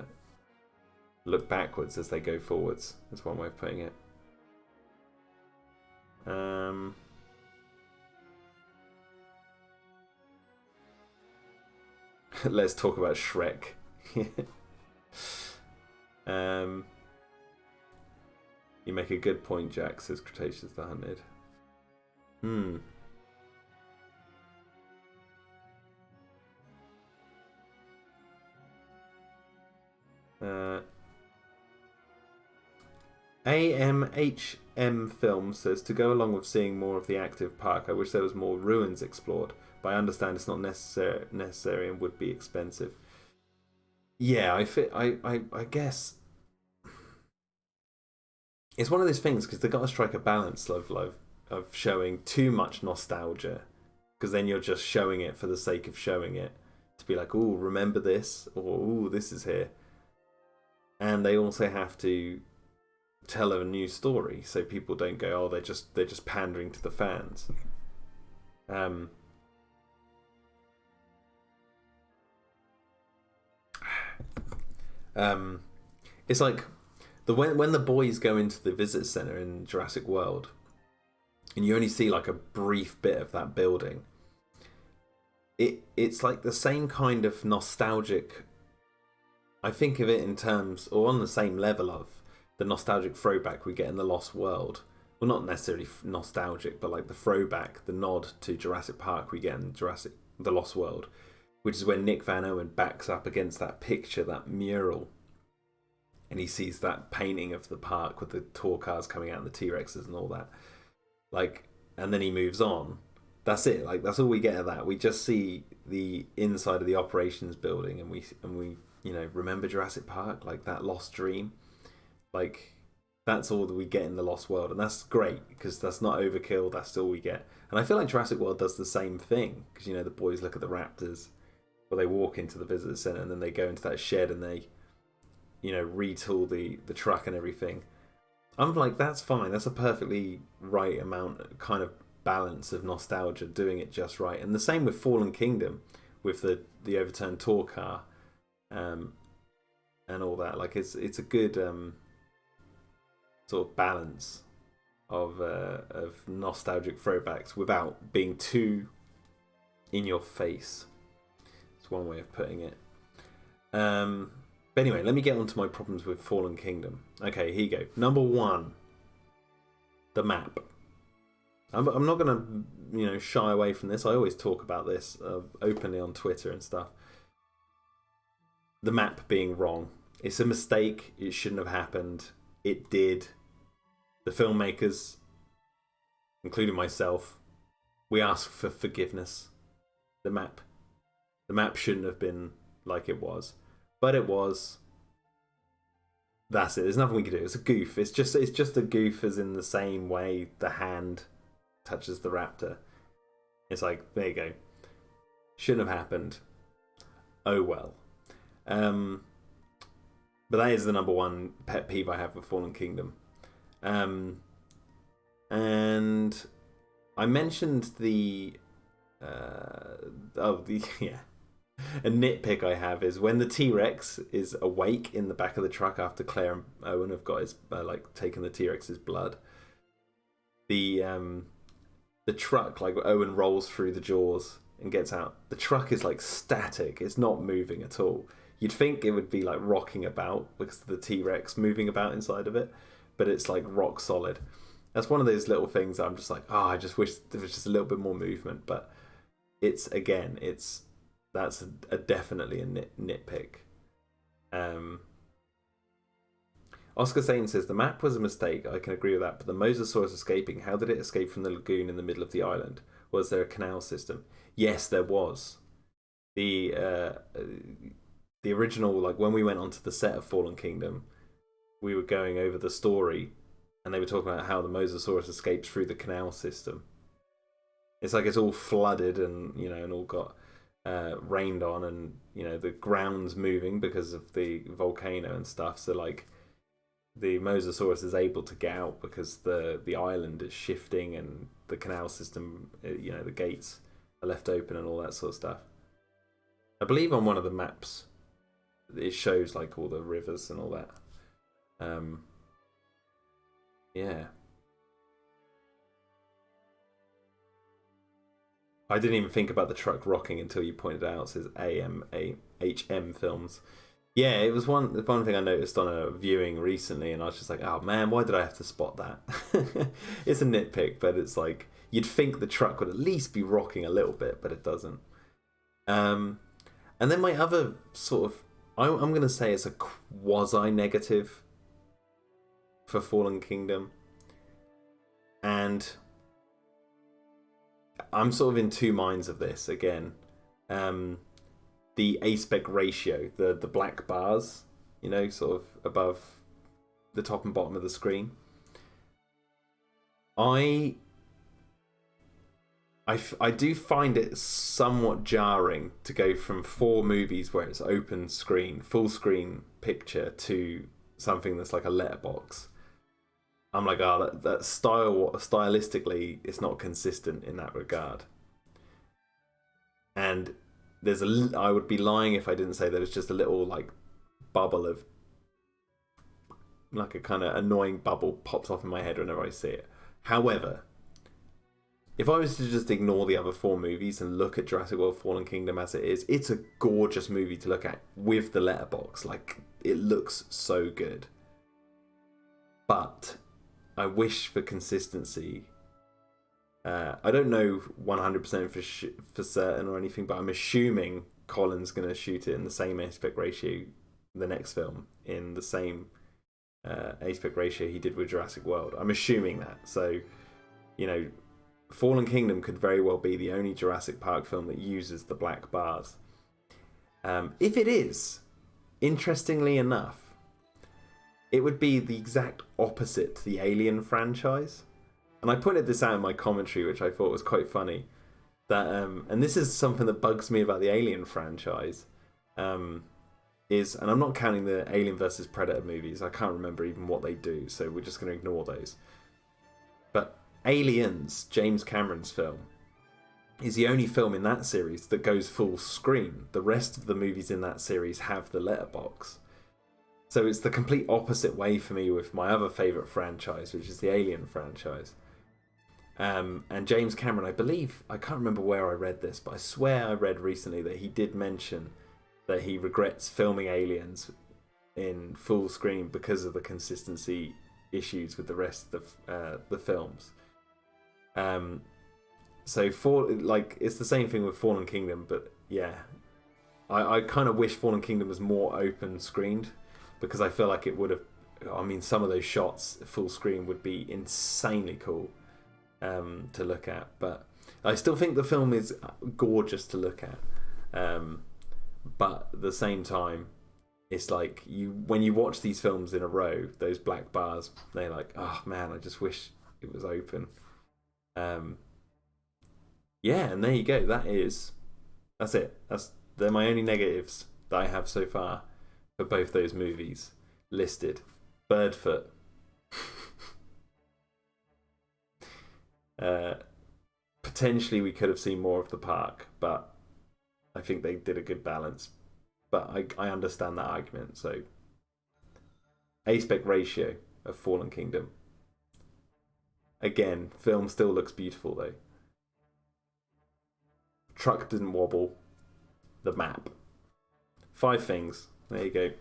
look backwards as they go forwards. That's one way of putting it. Let's talk about Shrek. um, you make a good point, Jack, says Cretaceous the Hunted. Hmm. AMHM Film says, to go along with seeing more of the active park, I wish there was more ruins explored, but I understand it's not necessary and would be expensive. Yeah, I guess it's one of those things because they've got to strike a balance of showing too much nostalgia, because then you're just showing it for the sake of showing it to be like, oh, remember this, or oh, this is here, and they also have to tell a new story so people don't go, oh, they're just pandering to the fans. Um, um, it's like when the boys go into the visit center in Jurassic World, and you only see like a brief bit of that building. It's like the same kind of nostalgic. I think of it in terms, or on the same level of the nostalgic throwback we get in the Lost World. Well, not necessarily nostalgic, but like the throwback, the nod to Jurassic Park we get in the Lost World, which is when Nick Van Owen backs up against that picture, that mural, and he sees that painting of the park with the tour cars coming out and the T-Rexes and all that. Like, and then he moves on. That's it. Like, that's all we get of that. We just see the inside of the operations building, and we remember Jurassic Park, like that lost dream. Like, that's all that we get in the Lost World, and that's great because that's not overkill. That's all we get. And I feel like Jurassic World does the same thing because the boys look at the raptors, or they walk into the visitor center, and then they go into that shed and they retool the truck and everything. I'm like, that's fine. That's a perfectly right amount, kind of balance of nostalgia, doing it just right. And the same with Fallen Kingdom, with the overturned tour car, and all that. Like, it's a good sort of balance of nostalgic throwbacks without being too in your face. It's one way of putting it. But anyway, let me get on to my problems with Fallen Kingdom. Okay, here you go. Number one, the map. I'm not gonna shy away from this. I always talk about this openly on Twitter and stuff. The map being wrong. It's a mistake. It shouldn't have happened. It did. The filmmakers, including myself, we ask for forgiveness. The map shouldn't have been like it was, but it was. That's it. There's nothing we can do. It's a goof. It's just a goof, as in the same way the hand touches the raptor. It's like, there you go. Shouldn't have happened. Oh well. But that is the number one pet peeve I have with Fallen Kingdom. And I mentioned yeah. A nitpick I have is when the T-Rex is awake in the back of the truck after Claire and Owen have got his taken the T-Rex's blood. The truck, like Owen rolls through the jaws and gets out. The truck is like static. It's not moving at all. You'd think it would be like rocking about because of the T-Rex moving about inside of it, but it's like rock solid. That's one of those little things that I'm just like, I just wish there was just a little bit more movement. But that's definitely a nitpick. Oscar Sane says the map was a mistake. I can agree with that. But the Mosasaurus escaping, how did it escape from the lagoon in the middle of the island? Was there a canal system? Yes, there was. The original, like when we went onto the set of Fallen Kingdom, we were going over the story, and they were talking about how the Mosasaurus escapes through the canal system. It's like it's all flooded and and all got rained on, and the ground's moving because of the volcano and stuff. So like the Mosasaurus is able to get out because the island is shifting and the canal system, the gates are left open and all that sort of stuff. I believe on one of the maps it shows like all the rivers and all that. Yeah. I didn't even think about the truck rocking until you pointed it out. It says AMAHM Films. Yeah, it was one thing I noticed on a viewing recently, and I was just like, oh man, why did I have to spot that? It's a nitpick, but it's like, you'd think the truck would at least be rocking a little bit, but it doesn't. And then my other sort of, I'm going to say it's a quasi-negative for Fallen Kingdom. And I'm sort of in two minds of this again. The aspect ratio, the black bars, sort of above the top and bottom of the screen. I do find it somewhat jarring to go from 4 movies where it's open screen, full screen picture, to something that's like a letterbox. I'm like, that stylistically, it's not consistent in that regard. And I would be lying if I didn't say there was just a little like bubble of, like a kind of annoying bubble pops off in my head whenever I see it. However, if I was to just ignore the other 4 movies and look at Jurassic World Fallen Kingdom as it is, it's a gorgeous movie to look at with the letterbox. Like, it looks so good. But I wish for consistency. I don't know 100% for certain or anything, but I'm assuming Colin's going to shoot it in the same aspect ratio, the next film, in the same aspect ratio he did with Jurassic World. I'm assuming that. So, Fallen Kingdom could very well be the only Jurassic Park film that uses the black bars. If it is, interestingly enough, it would be the exact opposite to the Alien franchise. And I pointed this out in my commentary, which I thought was quite funny. That and this is something that bugs me about the Alien franchise. And I'm not counting the Alien versus Predator movies. I can't remember even what they do, so we're just going to ignore those. But Aliens, James Cameron's film, is the only film in that series that goes full screen. The rest of the movies in that series have the letterbox. So it's the complete opposite way for me with my other favourite franchise, which is the Alien franchise. And James Cameron, I believe, I can't remember where I read this, but I swear I read recently that he did mention that he regrets filming Aliens in full screen because of the consistency issues with the rest of the films. So it's the same thing with Fallen Kingdom, but yeah, I kind of wish Fallen Kingdom was more open screened, because I feel like it would have. I mean, some of those shots full screen would be insanely cool to look at, but I still think the film is gorgeous to look at. But at the same time, it's like when you watch these films in a row, those black bars, they're like, oh man, I just wish it was open. Yeah, and there you go. That's it. They're my only negatives that I have so far for both those movies listed. Birdfoot. Potentially we could have seen more of the park, but I think they did a good balance. But I understand that argument. So aspect ratio of Fallen Kingdom. Again, film still looks beautiful though. Truck didn't wobble. The map. 5 things. There you go.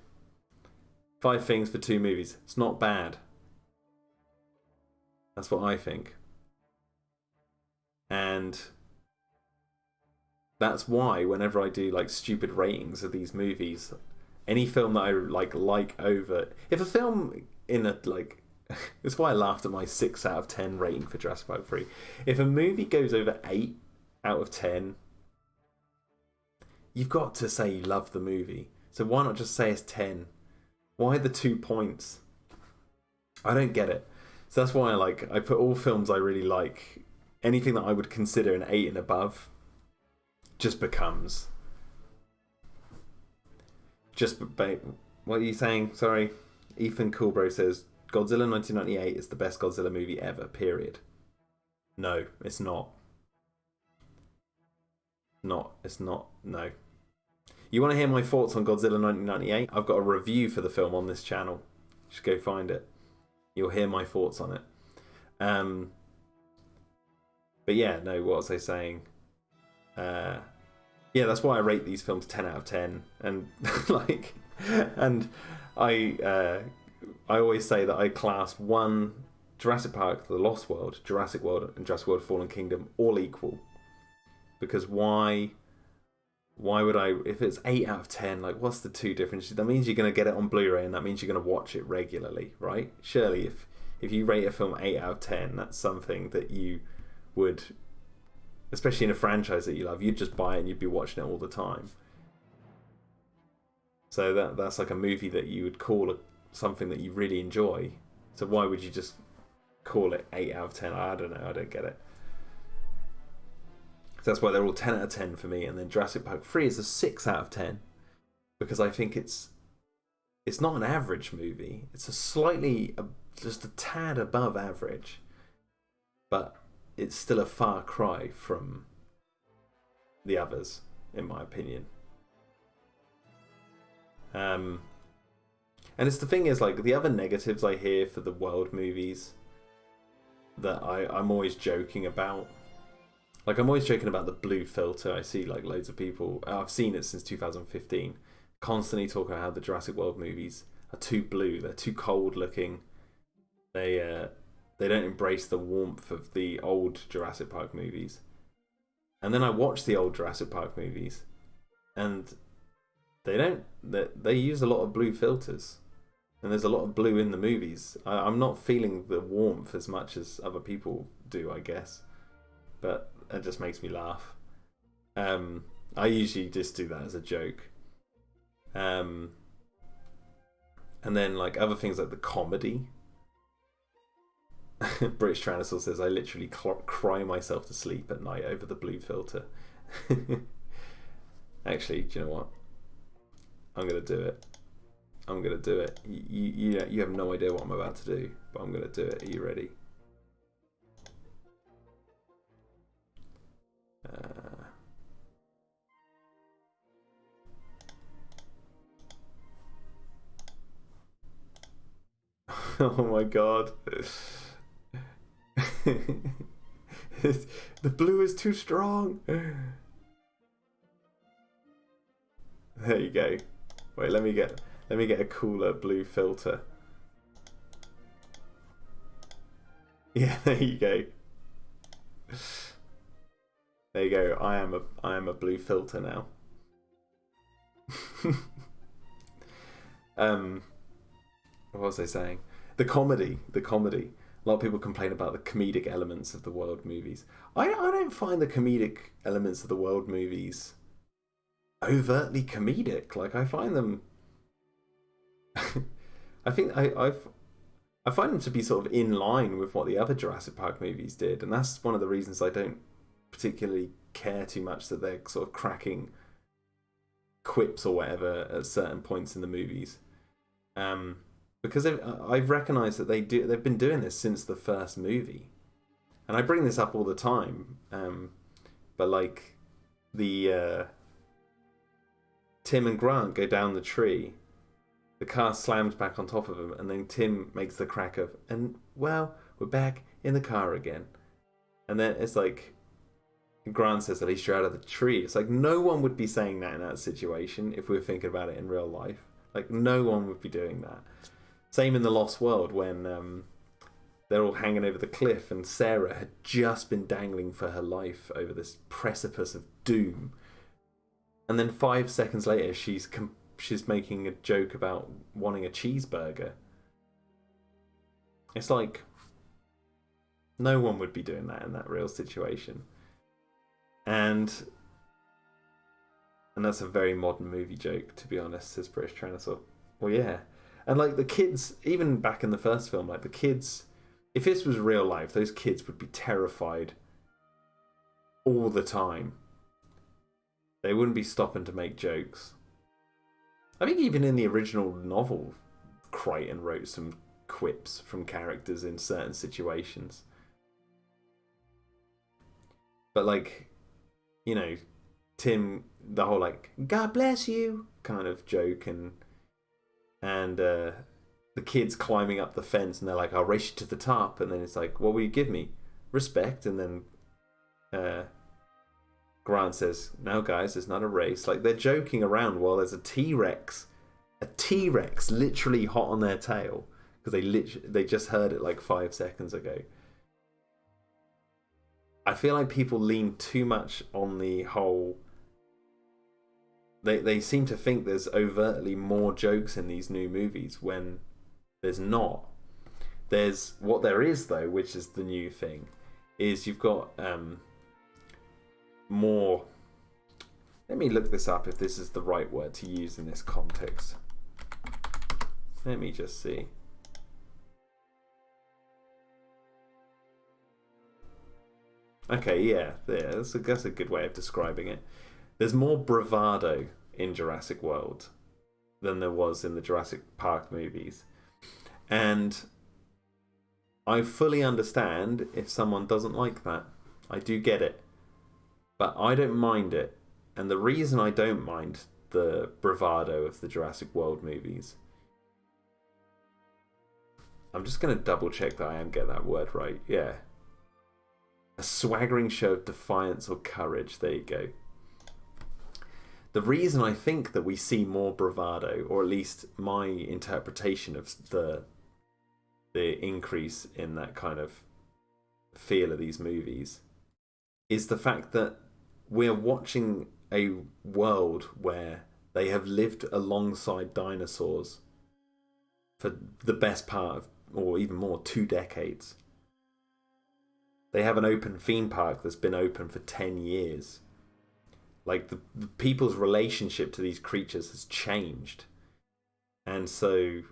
5 things for 2 movies. It's not bad. That's what I think. And that's why whenever I do like stupid ratings of these movies, any film that I like over, if a film in a like, that's why I laughed at my 6 out of 10 rating for Jurassic Park 3. If a movie goes over 8 out of 10, you've got to say you love the movie. So why not just say it's 10? Why the 2 points? I don't get it. So that's why I put all films I really like. Anything that I would consider an 8 and above just becomes. What are you saying? Sorry. Ethan Coolbro says Godzilla 1998 is the best Godzilla movie ever, period. No, it's not. It's not. No. You want to hear my thoughts on Godzilla 1998? I've got a review for the film on this channel. Just go find it. You'll hear my thoughts on it. But yeah, no, what was I saying? Yeah, that's why I rate these films 10 out of 10. And and I always say that I class Jurassic Park, The Lost World, Jurassic World, and Jurassic World Fallen Kingdom all equal. Because why would I, if it's 8 out of 10, like what's the 2 differences? That means you're going to get it on Blu-ray, and that means you're going to watch it regularly, right? Surely if you rate a film 8 out of 10, that's something that you would, especially in a franchise that you love, you'd just buy it and you'd be watching it all the time. So that's like a movie that you would call something that you really enjoy. So why would you just call it 8 out of 10? I don't know, I don't get it. So that's why they're all 10 out of 10 for me. And then Jurassic Park 3 is a 6 out of 10. Because I think it's not an average movie. It's just a tad above average. But it's still a far cry from the others, in my opinion. And it's the thing is, like, the other negatives I hear for the world movies that I'm always joking about. Like, I'm always joking about the blue filter. I see, like, loads of people, I've seen it since 2015, constantly talking about how the Jurassic World movies are too blue. They're too cold looking. They don't embrace the warmth of the old Jurassic Park movies. And then I watch the old Jurassic Park movies, and they use a lot of blue filters. And there's a lot of blue in the movies. I'm not feeling the warmth as much as other people do, I guess. But it just makes me laugh. I usually just do that as a joke. And then like other things like the comedy. British Tyrannosaur says, I literally cry myself to sleep at night over the blue filter. Actually, do you know what? I'm going to do it. I'm going to do it. You have no idea what I'm about to do, but I'm going to do it. Are you ready? Oh my god. The blue is too strong. There you go. Wait, let me get a cooler blue filter. Yeah, there you go. There you go. I am a blue filter now. What was I saying? The comedy. A lot of people complain about the comedic elements of the world movies. I don't find the comedic elements of the world movies overtly comedic. Like, I find them. I think I find them to be sort of in line with what the other Jurassic Park movies did, and that's one of the reasons I don't particularly care too much that they're sort of cracking quips or whatever at certain points in the movies. Because I've recognised that they've been doing this since the first movie, and I bring this up all the time. But like the Tim and Grant go down the tree, the car slams back on top of him, and then Tim makes the crack of, and well, we're back in the car again, and then it's like Grant says, at least you're out of the tree. It's like no one would be saying that in that situation if we were thinking about it in real life. Like no one would be doing that. Same in The Lost World when they're all hanging over the cliff and Sarah had just been dangling for her life over this precipice of doom. And then 5 seconds later, she's making a joke about wanting a cheeseburger. It's like no one would be doing that in that real situation. And that's a very modern movie joke, to be honest, says British Trainer. So, well, yeah. And like the kids, even back in the first film, like the kids, if this was real life, those kids would be terrified all the time. They wouldn't be stopping to make jokes. I think even in the original novel, Crichton wrote some quips from characters in certain situations. But like, you know, Tim, the whole like "God bless you" kind of joke, and the kids climbing up the fence, and they're like, "I'll race you to the top," and then it's like, "What will you give me? Respect." And then Grant says, "No, guys, it's not a race." Like they're joking around while there's a T-Rex literally hot on their tail because they just heard it like 5 seconds ago. I feel like people lean too much on the whole. They seem to think there's overtly more jokes in these new movies when there's not. There's what there is though, which is the new thing, is you've got more. Let me look this up if this is the right word to use in this context. Let me just see. Okay, yeah, that's a good way of describing it. There's more bravado in Jurassic World than there was in the Jurassic Park movies. And I fully understand if someone doesn't like that. I do get it. But I don't mind it. And the reason I don't mind the bravado of the Jurassic World movies, I'm just going to double check that I am getting that word right. Yeah. A swaggering show of defiance or courage. There you go. The reason I think that we see more bravado, or at least my interpretation of the increase in that kind of feel of these movies, is the fact that we're watching a world where they have lived alongside dinosaurs for the best part of, or even more, 2 decades. They have an open theme park that's been open for 10 years. Like, the people's relationship to these creatures has changed. And so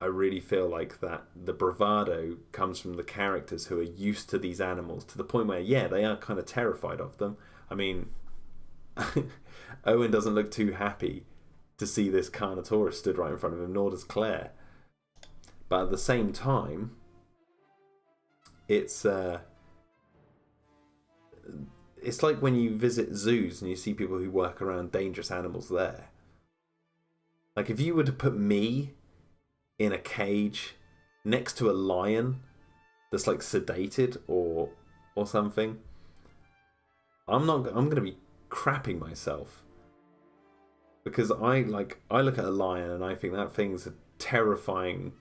I really feel like that the bravado comes from the characters who are used to these animals, to the point where, yeah, they are kind of terrified of them. I mean, Owen doesn't look too happy to see this Carnotaurus stood right in front of him, nor does Claire. But at the same time, it's like when you visit zoos and you see people who work around dangerous animals there. Like, if you were to put me in a cage next to a lion that's like sedated or something, I'm going to be crapping myself, because I look at a lion and I think that thing's a terrifying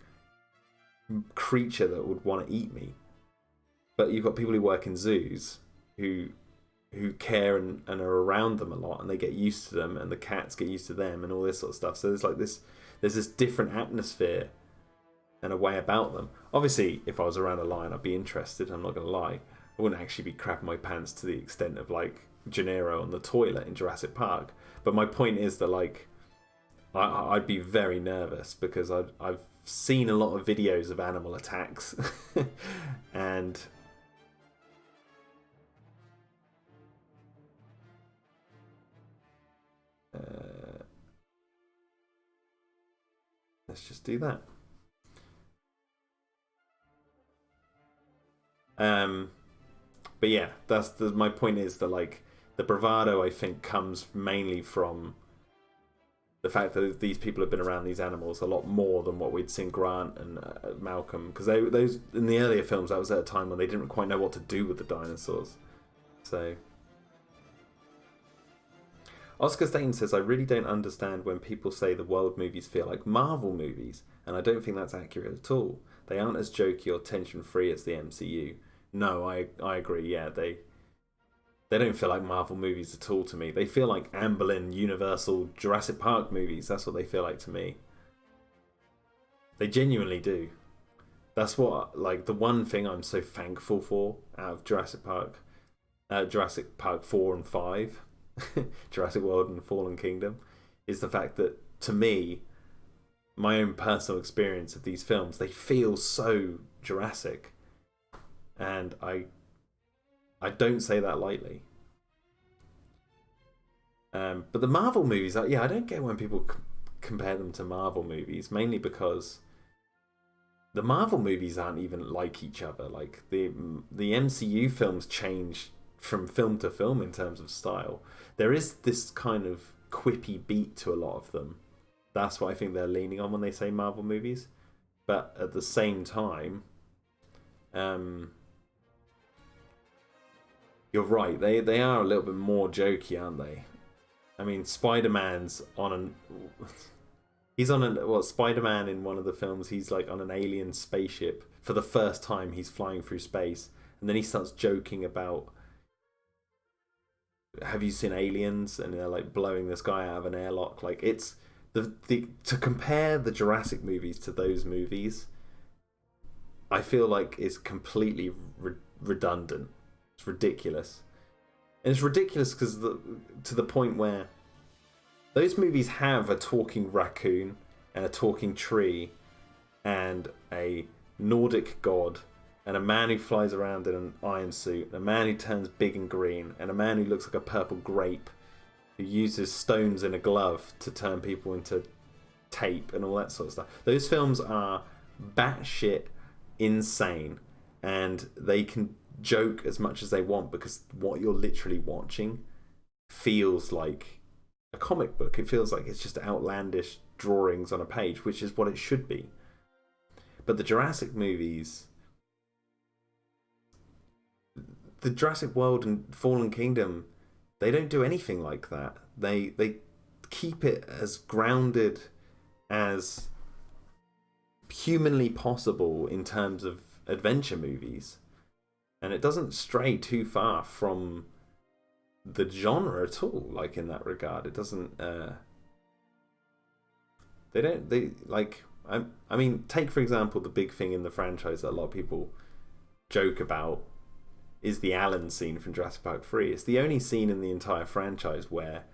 creature that would want to eat me. But you've got people who work in zoos who care and are around them a lot, and they get used to them, and the cats get used to them, and all this sort of stuff. So there's this different atmosphere and a way about them. Obviously, if I was around a lion, I'd be interested. I'm not gonna lie. I wouldn't actually be crapping my pants to the extent of like Gennaro on the toilet in Jurassic Park. But my point is that like I'd be very nervous because I've seen a lot of videos of animal attacks, and let's just do that. But yeah, my point is that like the bravado I think comes mainly from the fact that these people have been around these animals a lot more than what we'd seen Grant and Malcolm, because those in the earlier films that was at a time when they didn't quite know what to do with the dinosaurs. So Oscar Staten says, I really don't understand when people say the world movies feel like Marvel movies, and I don't think that's accurate at all. They aren't as jokey or tension free as the MCU. No, I agree. Yeah, they don't feel like Marvel movies at all to me. They feel like Amblin, Universal, Jurassic Park movies. That's what they feel like to me. They genuinely do. That's what, like, the one thing I'm so thankful for out of Jurassic Park 4 and 5, Jurassic World and Fallen Kingdom, is the fact that, to me, my own personal experience of these films, they feel so Jurassic. And I don't say that lightly. But the Marvel movies, I don't get when people compare them to Marvel movies, mainly because the Marvel movies aren't even like each other. Like the MCU films change from film to film in terms of style. There is this kind of quippy beat to a lot of them. That's what I think they're leaning on when they say Marvel movies. But at the same time, you're right. They are a little bit more jokey, aren't they? I mean, Spider-Man's on an... He's on a... Well, Spider-Man in one of the films, he's like on an alien spaceship. For the first time, he's flying through space. And then he starts joking about... Have you seen Aliens? And they're like blowing this guy out of an airlock. Like, it's... to compare the Jurassic movies to those movies, I feel like it's completely redundant. It's ridiculous. And it's ridiculous because to the point where those movies have a talking raccoon and a talking tree and a Nordic god and a man who flies around in an iron suit, and a man who turns big and green, and a man who looks like a purple grape who uses stones in a glove to turn people into tape and all that sort of stuff. Those films are batshit insane, and they can joke as much as they want because what you're literally watching feels like a comic book. It feels like it's just outlandish drawings on a page, which is what it should be. But the Jurassic movies, the Jurassic World and Fallen Kingdom, they don't do anything like that. They keep it as grounded as humanly possible in terms of adventure movies. And it doesn't stray too far from the genre at all, like in that regard. It doesn't I mean, take for example the big thing in the franchise that a lot of people joke about is the Alan scene from Jurassic Park 3. It's the only scene in the entire franchise where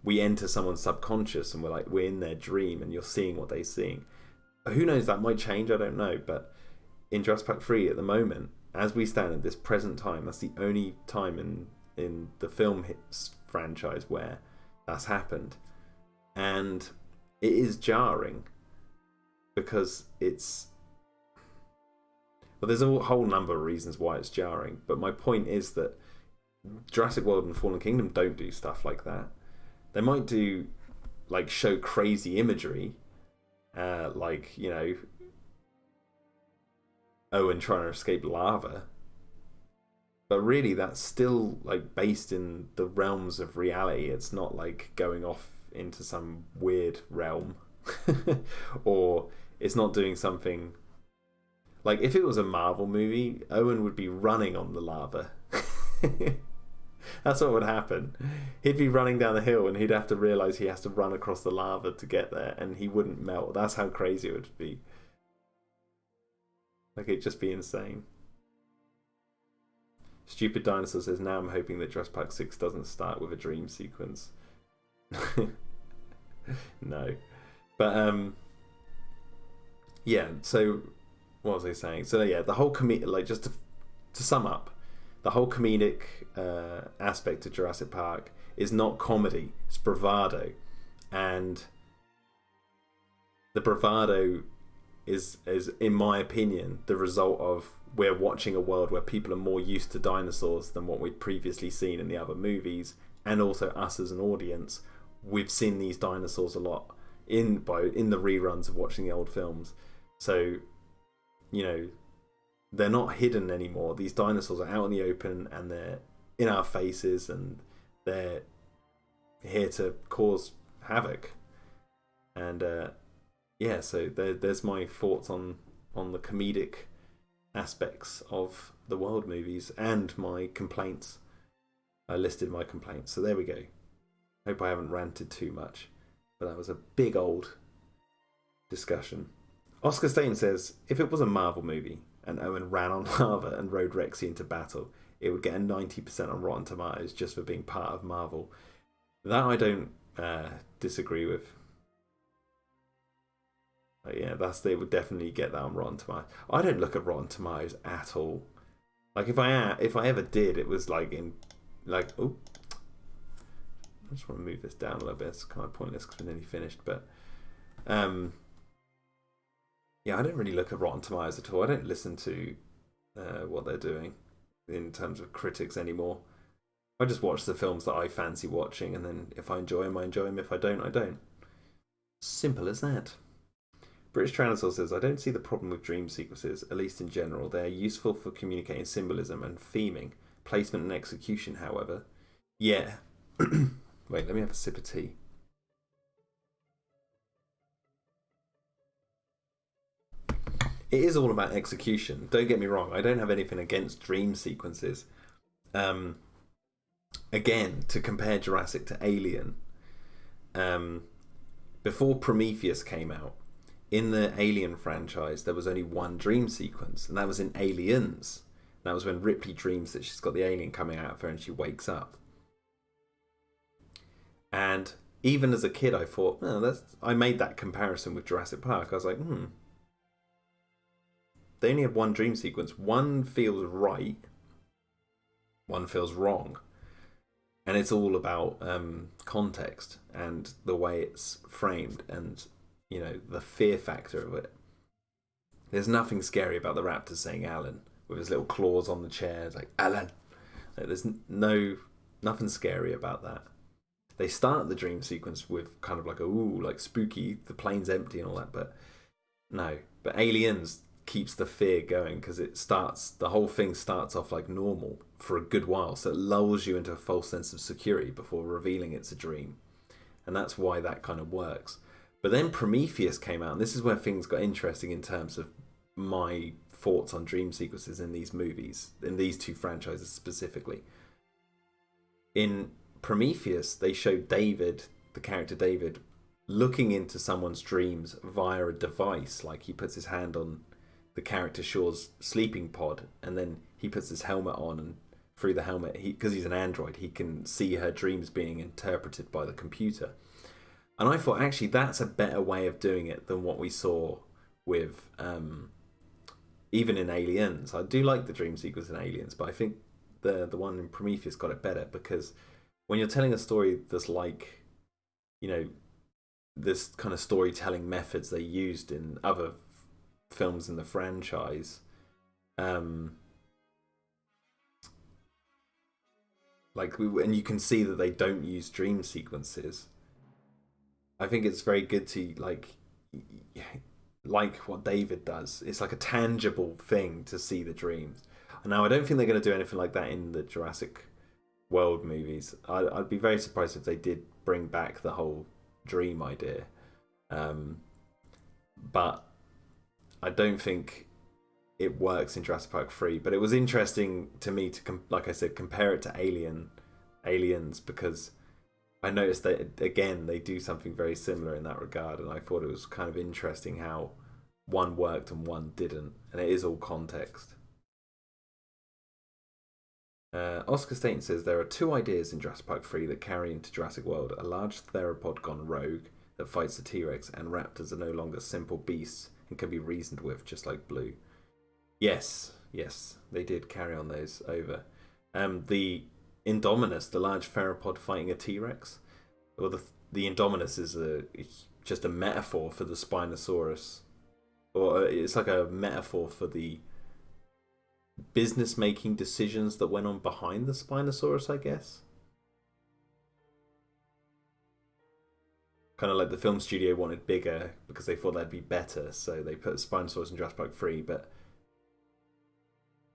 we enter someone's subconscious and we're in their dream and you're seeing what they're seeing. Who knows, that might change, I don't know, but in Jurassic Park 3 at the moment, as we stand at this present time, that's the only time in the film hits franchise where that's happened. And it is jarring because it's... Well, there's a whole number of reasons why it's jarring, but my point is that Jurassic World and Fallen Kingdom don't do stuff like that. They might do, like, show crazy imagery, like, you know, Owen trying to escape lava, but really that's still like based in the realms of reality. It's not like going off into some weird realm or it's not doing something Like, if it was a Marvel movie, Owen would be running on the lava. That's what would happen. He'd be running down the hill and he'd have to realise he has to run across the lava to get there, and he wouldn't melt. That's how crazy it would be. Like, it'd just be insane. Stupid Dinosaur says, now I'm hoping that Jurassic Park 6 doesn't start with a dream sequence. No. But, yeah, so, what was I saying? So, yeah, the whole like, just to sum up, the whole comedic aspect of Jurassic Park is not comedy, it's bravado. And the bravado is, in my opinion, the result of we're watching a world where people are more used to dinosaurs than what we'd previously seen in the other movies, and also us as an audience, we've seen these dinosaurs a lot in the reruns of watching the old films. So, you know, they're not hidden anymore. These dinosaurs are out in the open and they're in our faces, and they're here to cause havoc. And yeah, so there's my thoughts on the comedic aspects of the world movies and my complaints. I listed my complaints, so there we go. Hope I haven't ranted too much, but that was a big old discussion. Oscar Stain says, if it was a Marvel movie and Owen ran on lava and rode Rexy into battle, it would get a 90% on Rotten Tomatoes just for being part of Marvel. That I don't disagree with. But yeah, they would definitely get that on Rotten Tomatoes. I don't look at Rotten Tomatoes at all. Like, if I ever did, it was like oh, I just want to move this down a little bit. It's kind of pointless because we're nearly finished. But yeah, I don't really look at Rotten Tomatoes at all. I don't listen to what they're doing in terms of critics anymore. I just watch the films that I fancy watching, and then if I enjoy them, I enjoy them. If I don't, I don't. Simple as that. British Tyrannosaur says, I don't see the problem with dream sequences, at least in general. They are useful for communicating symbolism and theming. Placement and execution, however. Yeah. Wait, let me have a sip of tea. It is all about execution. Don't get me wrong. I don't have anything against dream sequences. Again, to compare Jurassic to Alien, before Prometheus came out, in the Alien franchise, there was only one dream sequence, and that was in Aliens. That was when Ripley dreams that she's got the alien coming out of her and she wakes up. And even as a kid, I thought, I made that comparison with Jurassic Park. I was like, they only have one dream sequence. One feels right, one feels wrong. And it's all about context and the way it's framed and, you know, the fear factor of it. There's nothing scary about the raptor saying Alan with his little claws on the chair. It's like, Alan. There's nothing scary about that. They start the dream sequence with kind of like like spooky, the plane's empty and all that, but no. But Aliens keeps the fear going because the whole thing starts off like normal for a good while, so it lulls you into a false sense of security before revealing it's a dream. And that's why that kind of works. But then Prometheus came out, and this is where things got interesting in terms of my thoughts on dream sequences in these movies, in these two franchises specifically. In Prometheus, they showed David, the character David, looking into someone's dreams via a device. Like, he puts his hand on the character Shaw's sleeping pod, and then he puts his helmet on, and through the helmet, because he's an android, he can see her dreams being interpreted by the computer. And I thought, actually, that's a better way of doing it than what we saw with even in Aliens. I do like the dream sequence in Aliens, but I think the one in Prometheus got it better, because when you're telling a story that's like, you know, this kind of storytelling methods they used in other films in the franchise, and you can see that they don't use dream sequences. I think it's very good to like what David does. It's like a tangible thing to see the dreams. Now, I don't think they're going to do anything like that in the Jurassic World movies. I'd be very surprised if they did bring back the whole dream idea. But I don't think it works in Jurassic Park 3. But it was interesting to me to, like I said, compare it to Aliens, because I noticed that again they do something very similar in that regard, and I thought it was kind of interesting how one worked and one didn't, and it is all context. Oscar Staten says there are two ideas in Jurassic Park 3 that carry into Jurassic World: a large theropod gone rogue that fights the T-Rex, and raptors are no longer simple beasts and can be reasoned with, just like Blue. Yes, they did carry on those over. The Indominus, the large theropod fighting a T-Rex, well, the Indominus is just a metaphor for the Spinosaurus, or it's like a metaphor for the business making decisions that went on behind the Spinosaurus, I guess. Kind of like the film studio wanted bigger because they thought that'd be better, so they put Spinosaurus in Jurassic Park 3. But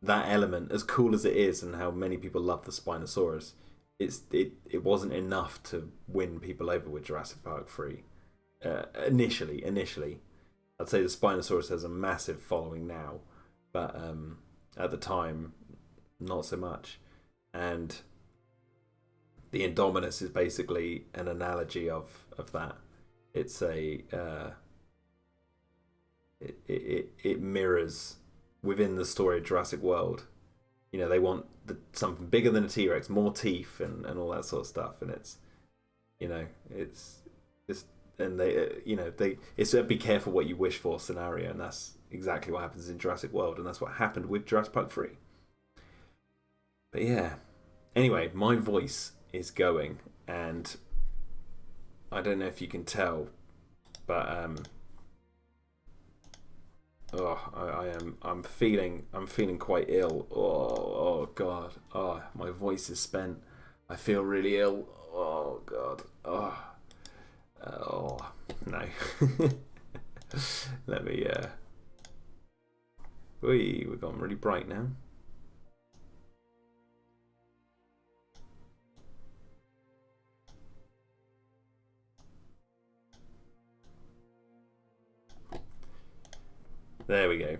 that element, as cool as it is, and how many people love the Spinosaurus, it wasn't enough to win people over with Jurassic Park 3. Initially, I'd say the Spinosaurus has a massive following now, but at the time, not so much. And the Indominus is basically an analogy of that. It's a it mirrors within the story of Jurassic World. You know, they want something bigger than a T-Rex, more teeth, and all that sort of stuff. And it's, you know, it's and they it's a be careful what you wish for scenario, and that's exactly what happens in Jurassic World, and that's what happened with Jurassic Park 3. But yeah, anyway, my voice is going, and I don't know if you can tell, but I'm feeling quite ill. Oh god, my voice is spent. I feel really ill. Oh god. Oh no. Let me we've gone really bright now. There we go.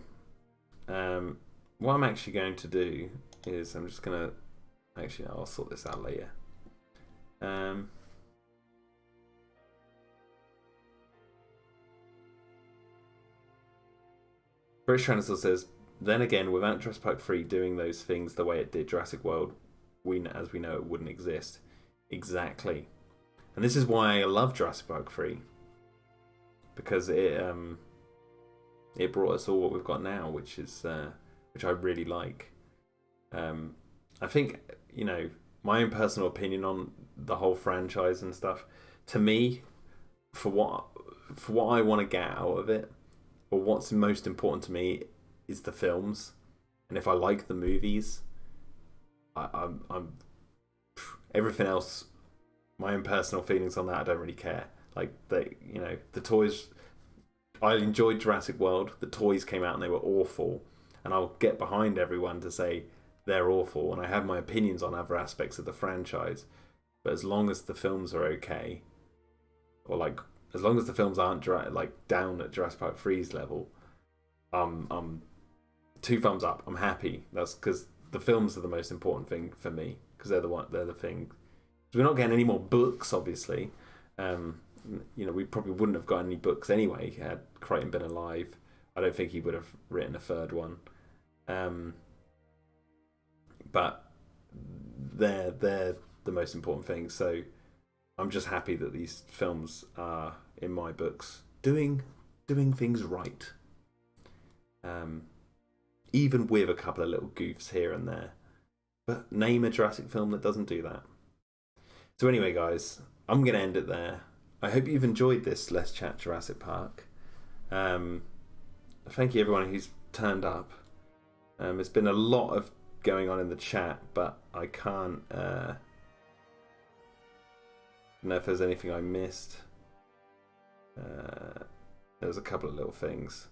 What I'm actually going to do is I'm just gonna I'll sort this out later. British Tyrannosaur says, then again, without Jurassic Park 3 doing those things the way it did Jurassic World, as we know, it wouldn't exist. Exactly. And this is why I love Jurassic Park 3. Because it brought us all what we've got now, which I really like. I think, you know, my own personal opinion on the whole franchise and stuff, to me, for what I want to get out of it, or what's most important to me, is the films. And if I like the movies, I'm everything else, my own personal feelings on that, I don't really care. Like, the toys, I enjoyed Jurassic World. The toys came out and they were awful, and I'll get behind everyone to say they're awful, and I have my opinions on other aspects of the franchise. But as long as the films are okay, or like as long as the films aren't like down at Jurassic Park 3's level, I'm 2 thumbs up. I'm happy. That's because the films are the most important thing for me, because they're the thing. We're not getting any more books, obviously. You know, we probably wouldn't have got any books anyway had Crichton been alive. I don't think he would have written a 3rd one. But they're the most important thing. So I'm just happy that these films are, in my books, doing things right. Even with a couple of little goofs here and there. But name a Jurassic film that doesn't do that. So anyway, guys, I'm going to end it there. I hope you've enjoyed this Let's Chat Jurassic Park. Thank you everyone who's turned up. There's been a lot of going on in the chat, but I can't know if there's anything I missed. There's a couple of little things.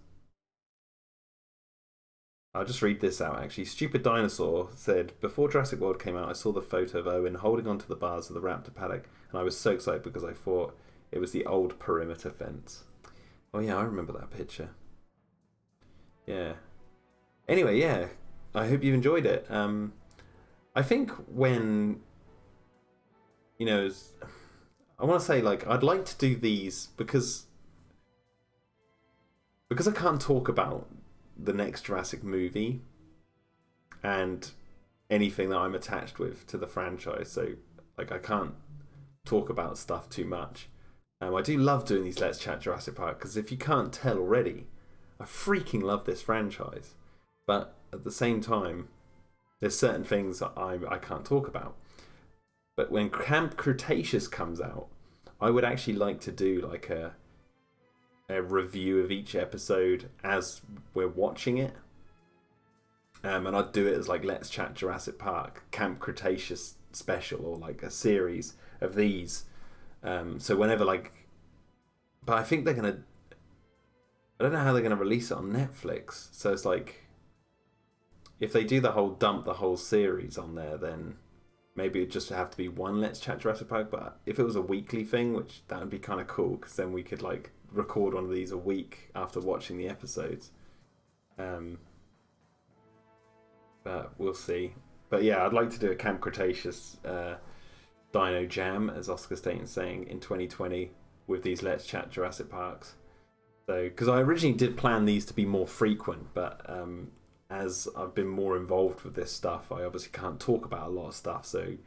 I'll just read this out actually. Stupid Dinosaur said, before Jurassic World came out, I saw the photo of Owen holding onto the bars of the raptor paddock, and I was so excited because I thought it was the old perimeter fence. Oh yeah, I remember that picture. Yeah. Anyway, yeah, I hope you've enjoyed it. I think when I want to say like I'd like to do these because I can't talk about the next Jurassic movie and anything that I'm attached with to the franchise. So like I can't talk about stuff too much. I do love doing these Let's Chat Jurassic Park because if you can't tell already, I freaking love this franchise. But at the same time, there's certain things that I can't talk about. But when Camp Cretaceous comes out, I would actually like to do like a review of each episode as we're watching it. And I'd do it as like Let's Chat Jurassic Park, Camp Cretaceous special, or like a series of these. So whenever like, but I think I don't know how they're gonna release it on Netflix. So it's like, if they do dump the whole series on there, then maybe it'd just have to be one Let's Chat Jurassic Park. But if it was a weekly thing, which that would be kind of cool, because then we could like record one of these a week after watching the episodes. But we'll see. But yeah, I'd like to do a Camp Cretaceous Dino Jam, as Oscar Staten's saying, in 2020 with these Let's Chat Jurassic Parks. So, because I originally did plan these to be more frequent, but as I've been more involved with this stuff, I obviously can't talk about a lot of stuff, so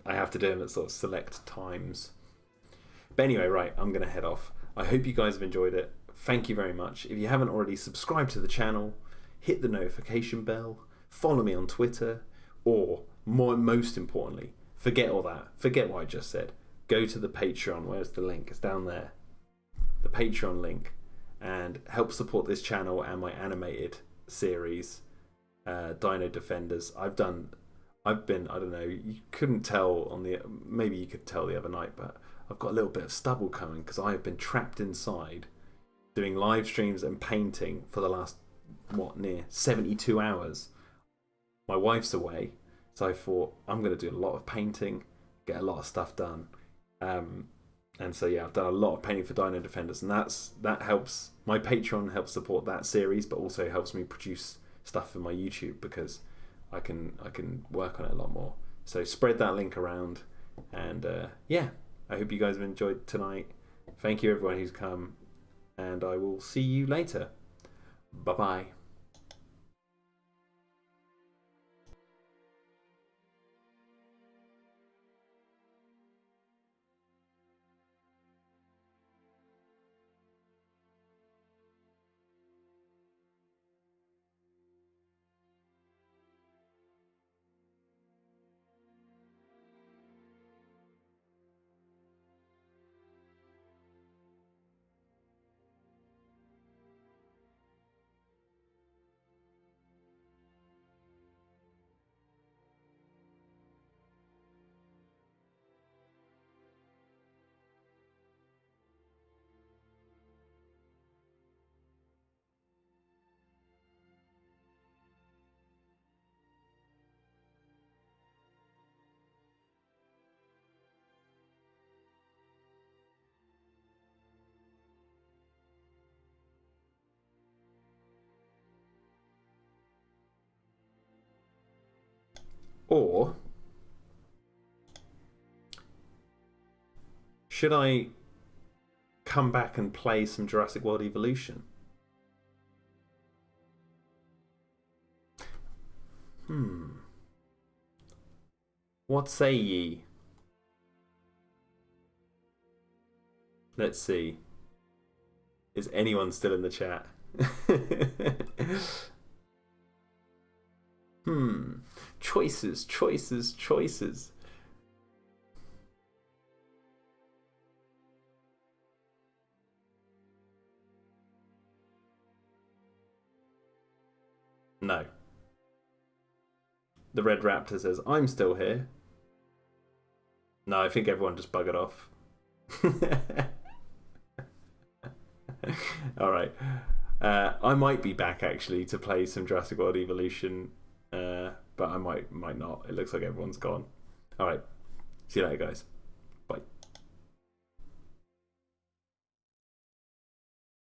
I have to do them at sort of select times. But anyway, right, I'm going to head off. I hope you guys have enjoyed it. Thank you very much. If you haven't already, subscribe to the channel, hit the notification bell, follow me on Twitter, or most importantly, forget all that. Forget what I just said. Go to the Patreon. Where's the link? It's down there. The Patreon link. And help support this channel and my animated series, Dino-Defenders. I've been, I don't know, you couldn't tell maybe you could tell the other night, but I've got a little bit of stubble coming because I have been trapped inside doing live streams and painting for the last, near 72 hours. My wife's away, so I thought I'm going to do a lot of painting, get a lot of stuff done. And so yeah, I've done a lot of painting for Dino-Defenders, and that helps. My Patreon helps support that series, but also helps me produce stuff for my YouTube because I can work on it a lot more. So spread that link around, and yeah, I hope you guys have enjoyed tonight. Thank you everyone who's come, and I will see you later. Bye bye. Or should I come back and play some Jurassic World Evolution? What say ye? Let's see. Is anyone still in the chat? Choices, choices, choices. No. The Red Raptor says, I'm still here. No, I think everyone just buggered off. Alright. I might be back actually to play some Jurassic World Evolution, but I might not. It looks like everyone's gone. Alright. See you later, guys.